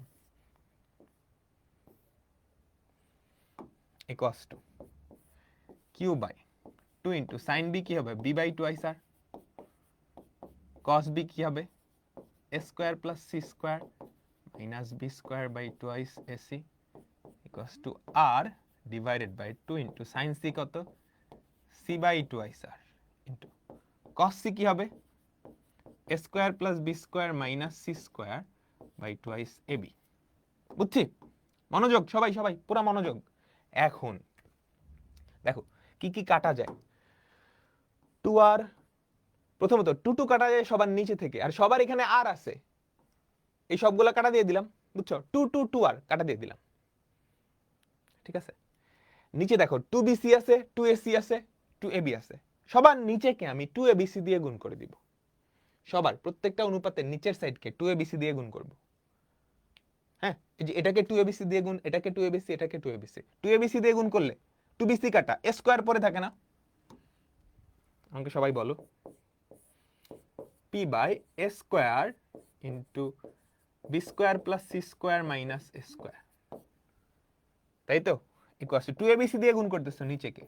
Equals to Q by 2 into sine B কি হবে B by 2 R cos B কি হবে A square plus C square minus B square by 2 AC equals to R divided by 2 into sine C কত C by 2 R into cos C কি হবে A square plus B square minus C square by 2 AB. বুঝছি? মনোযোগ সবাই সবাই পুরা মনোযোগ। এখন দেখো কি কি কাটা যায়। 2 আর প্রথমত 2 কাটা যায় সবার নিচে থেকে, আর সবার এখানে আর আছে, এই সবগুলা কাটা দিয়ে দিলাম। বুঝছো? 2 আর কাটা দিয়ে দিলাম। ঠিক আছে, নিচে দেখো 2bc আছে, 2ac আছে, 2ab আছে, সবার নিচেকে আমি 2abc দিয়ে গুণ করে দিব। সবার প্রত্যেকটা অনুপাতের নিচের সাইডকে 2abc দিয়ে গুণ করব। হ্যাঁ, এই যে এটাকে 2abc দিয়ে গুণ, এটাকে 2abc, এটাকে 2abc, 2abc দিয়ে গুণ করলে 2bc কাটা a স্কয়ার পরে থাকে না? আমাকে সবাই বলো p by a square into b square plus c square minus a square, তাই তো? ইকুয়ালস টু 2abc দিয়ে গুণ করতেছো নিচেকে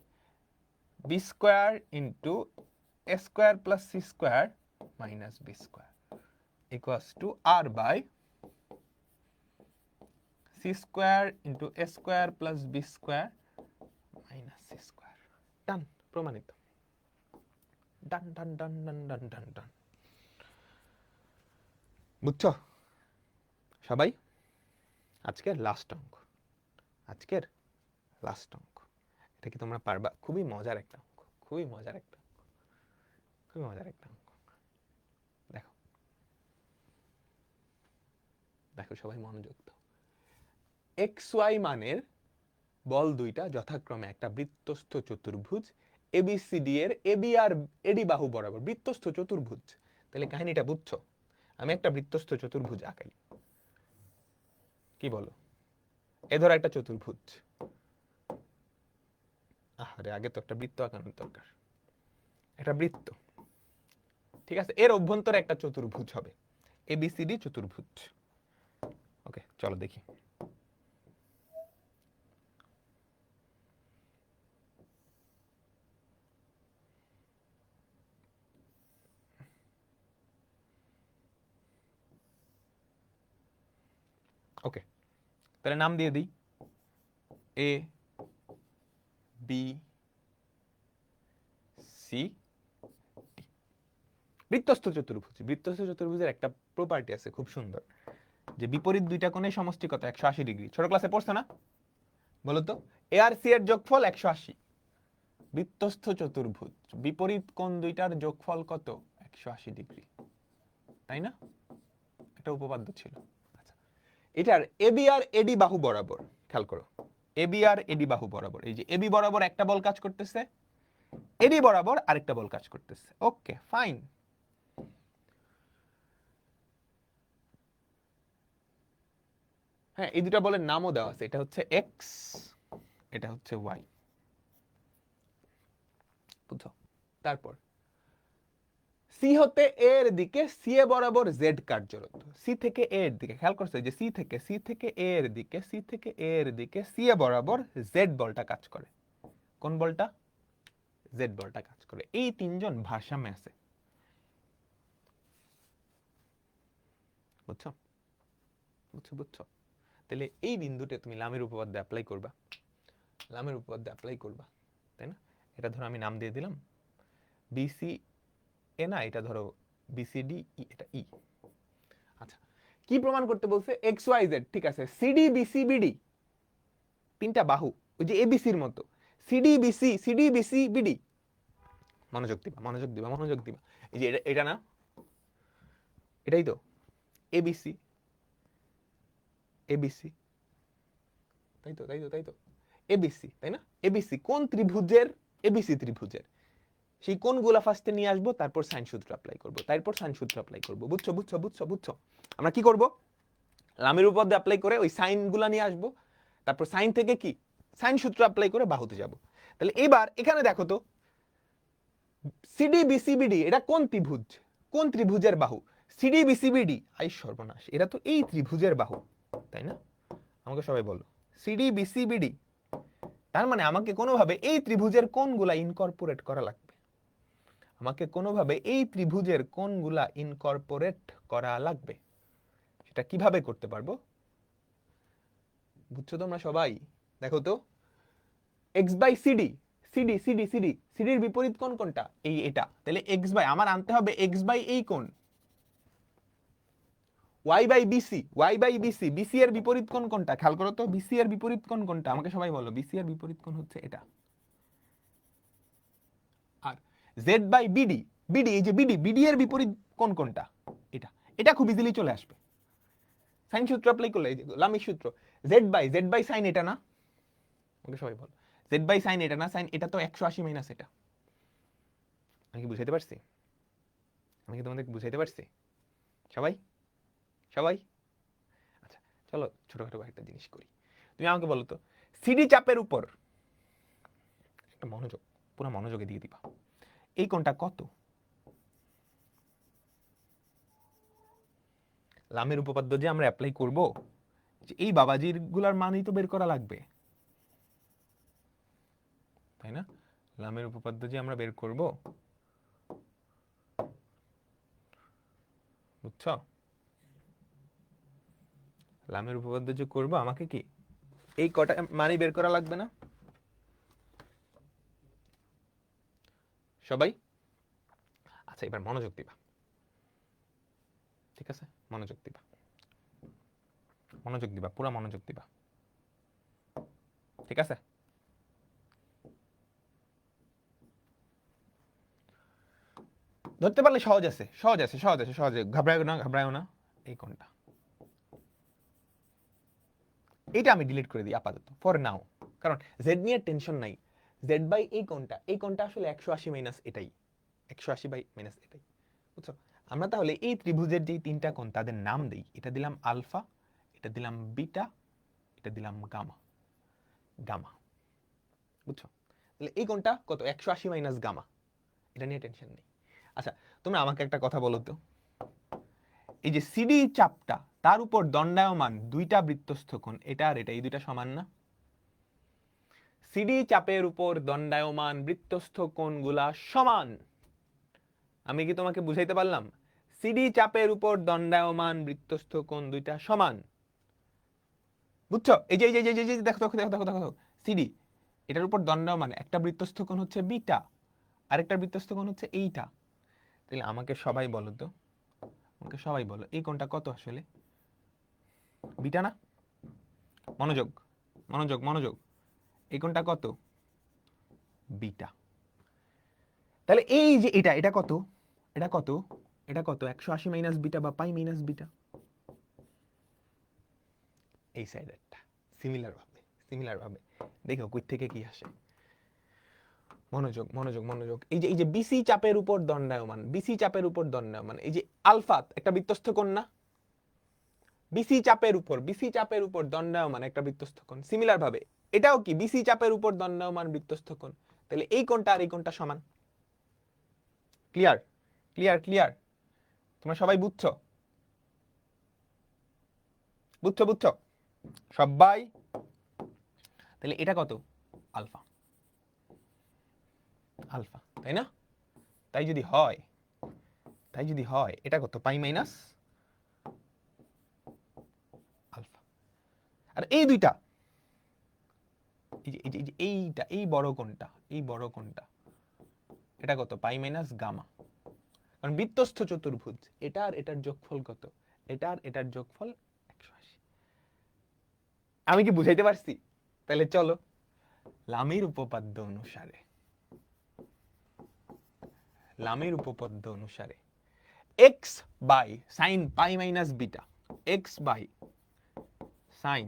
b square into a square plus c square minus b square equals to r by c square into a square plus b square minus c square. Done, প্রমাণিত। Done ডান ডান ডান ডান ডান ডান। বুঝছো সবাই? আজকের last অঙ্ক, আজকের লাস্ট অঙ্ক। এটা কি তোমরা পারবা? খুবই মজার একটা অঙ্ক, খুবই মজার একটা অঙ্ক, খুবই মজার একটা অঙ্ক। দেখো দেখো সবাই মনোযোগ দাও। xy মানের বল দুইটা যথাক্রমে একটা বৃত্তস্থ চতুর্ভুজ ABCD এর AB আর AD বাহু বরাবর। বৃত্তস্থ চতুর্ভুজ, তাহলে কাহিনীটা বুঝছো? আমি একটা বৃত্তস্থ চতুর্ভুজ আঁকাই, কি বলো? এ ধরো একটা চতুর্ভুজ। আরে আগে তো একটা বৃত্ত আঁকানোর দরকার। একটা বৃত্ত, ঠিক আছে, এর অভ্যন্তরে একটা চতুর্ভুজ হবে, ABCD চতুর্ভুজ। ওকে, চলো দেখি। ওকে, তাহলে নাম দিয়ে দিই A B C D। বৃত্তস্থ চতুর্ভুজ, বৃত্তস্থ চতুর্ভুজের একটা প্রপার্টি আছে খুব সুন্দর, যে বিপরীত দুইটা কোণের সমষ্টি কত 180 ডিগ্রি। ছোট ক্লাসে পড়ছো না? বলো তো, এ আর সি এর যোগফল 180। বৃত্তস্থ চতুর্ভুজ, বিপরীত কোণ দুইটার যোগফল কত 180 ডিগ্রি, তাই না? একটা উপপাদ্য ছিল। আচ্ছা, এটার এবি আর এডি বাহু বরাবর, খেয়াল করো, এবি আর এডি বাহু বরাবর, এই যে এবি বরাবর একটা বল কাজ করতেছে, এডি বরাবর আরেকটা বল কাজ করতেছে। Okay fine. হ্যাঁ, এই দুটা বলের নামও দেওয়া আছে, এটা হচ্ছে এক্স, এটা হচ্ছে ওয়াই। বুঝছো? তারপর সি হতে এ এর দিকে সি এ বরাবর জেড কার্যরত। সি থেকে এ এর দিকে, খেয়াল করছো যে সি থেকে এ এর দিকে, সি থেকে এ এর দিকে সি এ বরাবর জেড বলটা কাজ করে। কোন বলটা? জেড বলটা কাজ করে। এই তিনজন ভারসাম্যে আছে। বুঝছো? বুঝছো বুঝছো? তাহলে এই বিন্দুতে তুমি লামের উপপাদ্য অ্যাপ্লাই করবা, লামের উপপাদ্য অ্যাপ্লাই করবা, তাই না? এটা ধরো আমি নাম দিয়ে দিলাম বিসি এ, না এটা ধরো বিসিডি ই, এটা ই। আচ্ছা, কি প্রমাণ করতে বলছে? এক্স ওয়াই জেড, ঠিক আছে, সিডি বিসি বিডি তিনটা বাহু, ওই যে এবিসির মতো, সিডি বিসি বিডি। মনোযোগ দিবা, মনোযোগ দিবা, মনোযোগ দিবা। এই যে এটা না, এটাই তো এবিসি, এবিসি, তাই তো তাই তো তাই তো, এবিসি, তাই না? এবিসি কোন ত্রিভুজের? এবিসি ত্রিভুজের। সেই কোণগুলা ফার্স্টে নিয়ে আসবো, তারপর সাইন সূত্র অ্যাপ্লাই করবো, তারপর সাইন সূত্র অ্যাপ্লাই করবো। বুঝছো বুঝছো বুঝছো বুঝছো? আমরা কি করব? লামের উপপাদ্য অ্যাপ্লাই করে ওই সাইনগুলা নিয়ে আসবো, তারপর সাইন থেকে কি সাইন সূত্র অ্যাপ্লাই করে বাহুতে যাব। তাহলে এবার এখানে দেখো তো, সিডি বিসি বিডি এটা কোন ত্রিভুজ? কোন ত্রিভুজের বাহু? সিডি বিসি বিডি, আই সর্বনাশ, এরা তো এই ত্রিভুজের বাহু, তাই না? আমাকে সবাই বলো, সিডি বিসি বিডি, তার মানে আমাকে কোনোভাবে এই ত্রিভুজের কোণগুলা ইনকর্পোরেট করা লাগবে। আমাকে কোনোভাবে এই ত্রিভুজের কোণগুলা ইনকর্পোরেট করা লাগবে। সেটা কিভাবে করতে পারবো? বুঝছো তোমরা সবাই? দেখো তো, X by CD, CD CD CD, সিডির বিপরীত কোণ কোনটা? এই এটা। তাহলে এক্স বাই, আমার আনতে হবে এক্স বাই এই কোণ, y by BC, y by BC, BC এর বিপরীত কোণ কোনটা? খেয়াল করো তো, বিসি এর বিপরীত কোণ কোনটা? আমাকে সবাই বলো, বিসি এর বিপরীত কোণ হচ্ছে এটা। আর জেড বাই বিডি, বিডি, এই যে বিডি, বিডি এর বিপরীত কোণ কোনটা? এটা। এটা খুব ইজিলি চলে আসবে, সাইন সূত্র অ্যাপ্লাই করলে, এই যে লামিক সূত্র, জেড বাই সাইন এটা না? আমাকে সবাই বলো, জেড বাই সাইন এটা না? সাইন এটা তো 180 মাইনাস এটা। আমি কি বুঝাইতে পারছি? আমি কি তোমাদের বুঝাইতে পারছি? সবাই সবাই আচ্ছা, চলো ছোটখাটো একটা জিনিস করি। তুমি আমাকে বলো তো, সিডি চাপের উপর, একটা মনোযোগ, পুরো মনোযোগে দিয়ে দিবা, এই কোণটা কত? লামের উপপাদ্য যে আমরা অ্যাপ্লাই করব, যে এই বাবাজির গুলার মানই তো বের করা লাগবে, তাই না? লামের উপপাদ্য যে আমরা বের করব, বুঝছো? লামের উপপাদ্য যে করব, আমাকে কি এই কটা মানই বের করা লাগবে না? সবাই আচ্ছা, এবার মনোযোগ দিবা, ঠিক আছে? মনোযোগ দিবা, মনোযোগ দিবা, পুরো মনোযোগ দিবা, ঠিক আছে? ধরতে পারলে সহজ আছে, সহজ আছে, সহজ আছে, সহজে, ঘাবড়ায়ও না, ঘাবড়ায়ও না। এই কোণটা, এটা আমি ডিলিট করে দিই আপাতত, ফর নাও, কারণ জেড নিয়ে টেনশন নাই। জেড বাই এই কোণটা, এই কোণটা আসলে 180 মাইনাস এটাই, 180 বাই মাইনাস এটাই, বুঝছো? আমরা তাহলে এই ত্রিভুজের যে তিনটা কোণ, তাদের নাম দেই। এটা দিলাম আলফা, এটা দিলাম বিটা, এটা দিলাম গামা, গামা, বুঝছো? তাহলে এই কোণটা কত? 180 মাইনাস গামা, এটা নিয়ে টেনশন নেই। আচ্ছা, তোমরা আমাকে একটা কথা বলো তো, এই যে সিডি চাপটা, তার উপর দণ্ডায়মান দুইটা বৃত্তস্থ কোণ, এটা আর এটা, এই দুইটা সমান না? সিডি চাপের উপর দণ্ডায়মান বৃত্তস্থ কোণগুলা সমান। আমি কি তোমাকে বুঝাইতে পারলাম? সিডি চাপের উপর দণ্ডায়মান বৃত্তস্থ কোণ দুইটা সমান, বুঝছো? এই যে এই যে এই যে দেখো দেখো দেখো দেখো দেখো, সিডি, এটার উপর দণ্ডায়মান একটা বৃত্তস্থ কোণ হচ্ছে বিটা, আরেকটা বৃত্তস্থ কোণ হচ্ছে এইটা। তাহলে আমাকে সবাই বলো তো, আমাকে সবাই বলো, এই কোণটা কত আসলে? বিটা না? মনোযোগ, মনোযোগ, মনোযোগ, এই কোণটা কত? বিটা। তাহলে এই যে এটা, এটা কত? এটা কত? এটা কত? 180 মাইনাস বিটা বা পাই মাইনাস বিটা। এই সাইডেরটা সিমিলার ভাবে, সিমিলার ভাবে দেখো কই থেকে কি আসে। মনোযোগ, মনোযোগ, মনোযোগ, এই যে বিসি চাপের উপর দণ্ডায়মান, বিসি চাপের উপর দণ্ডায়মান, এই যে আলফা একটা বৃত্তস্থ কোণ না? বিসি চাপের উপর, বিসি চাপের উপর দণ্ডায়মান একটা বৃত্তস্থ কোণ। সিমিলার ভাবে এটাও কি বিসি চাপের উপর দণ্ডায়মান বৃত্তস্থ কোণ। তাহলে এই কোণটা আর এই কোণটা সমান। ক্লিয়ার? ক্লিয়ার? ক্লিয়ার? তোমরা সবাই বুঝছো? বুঝছো? বুঝছো সবাই? তাহলে এটা কত? আলফা, আলফা, তাই না? তাই যদি হয়, তাই যদি হয়, এটা কত? পাই মাইনাস আলফা। আর এই দুইটা, এইটা, এই বড় কোণটা, এই বড় কোণটা, এটা কত? পাই মাইনাস গামা। কারণ বৃত্তস্থ চতুর্ভুজ, এটা আর এটার যোগফল কত? এটা আর এটার যোগফল 180। আমি কি বুঝাইতে পারছি? তাহলে চলো, লামের উপপাদ্য অনুসারে, লামের উপপাদ্য অনুসারে x by sine pi minus beta, x by sine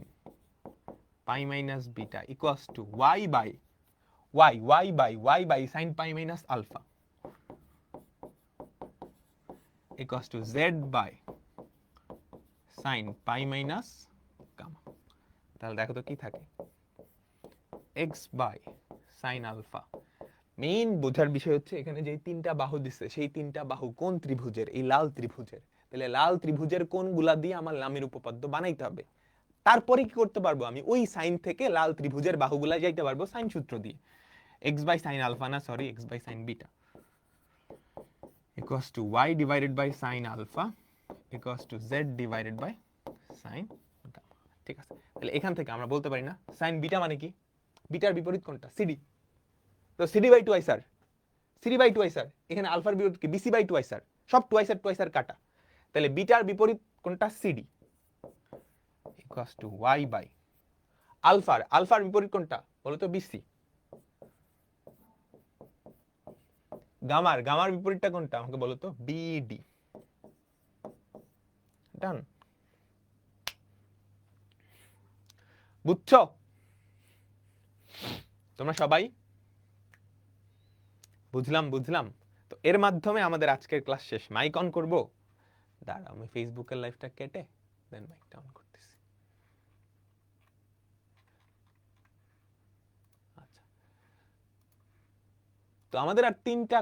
pi minus beta equals to y by y by sine pi minus alpha equals to z by sine pi minus gamma. তাহলে দেখো তো কি থাকে, x by sine alpha. Main বোঝার বিষয় হচ্ছে এখানে যে তিনটা বাহু দিচ্ছে, সেই তিনটা বাহু কোন ত্রিভুজের? এই লাল ত্রিভুজের। তাহলে লাল ত্রিভুজের কোণগুলা দিয়ে আমার লামের উপপাদ্য বানাইতে হবে। তারপরে কি করতে পারবো, আমি ওই সাইন থেকে লাল ত্রিভুজের বাহুগুলা যাইতে পারবো সাইন সূত্র দিয়ে। এক্স বাই সাইন আলফা না, sorry, x by sine beta equals to y divided by sine alpha equals to z divided by sine gamma. ঠিক আছে, তাহলে এখান থেকে আমরা বলতে পারি না সাইন বিটা মানে কি, বিটার বিপরীত কোনটা, সিডি। তো CD by two i sir, CD by two i sir, এখানে আলফার বিপরীত কি, BC by two i sir, সব টু আই স্যার কাটা। তাহলে বিটার বিপরীত কোনটা, CD equals to y by আলফার, আলফার বিপরীত কোনটা বলো তো, বিসি। গামার, গামার বিপরীতটা কোনটা আমাকে বলো তো, বিডি। ডান, বুঝছো তোমরা সবাই? বুঝলাম বুঝলাম। তো এর মাধ্যমে আমাদের আজকের ক্লাস শেষ। মাইক অন করবো, দাঁড়াও আমি ফেসবুকের লাইভটা কেটে দেন মাইকটা অন করতেছি। আচ্ছা, তো আমাদের আর 3টা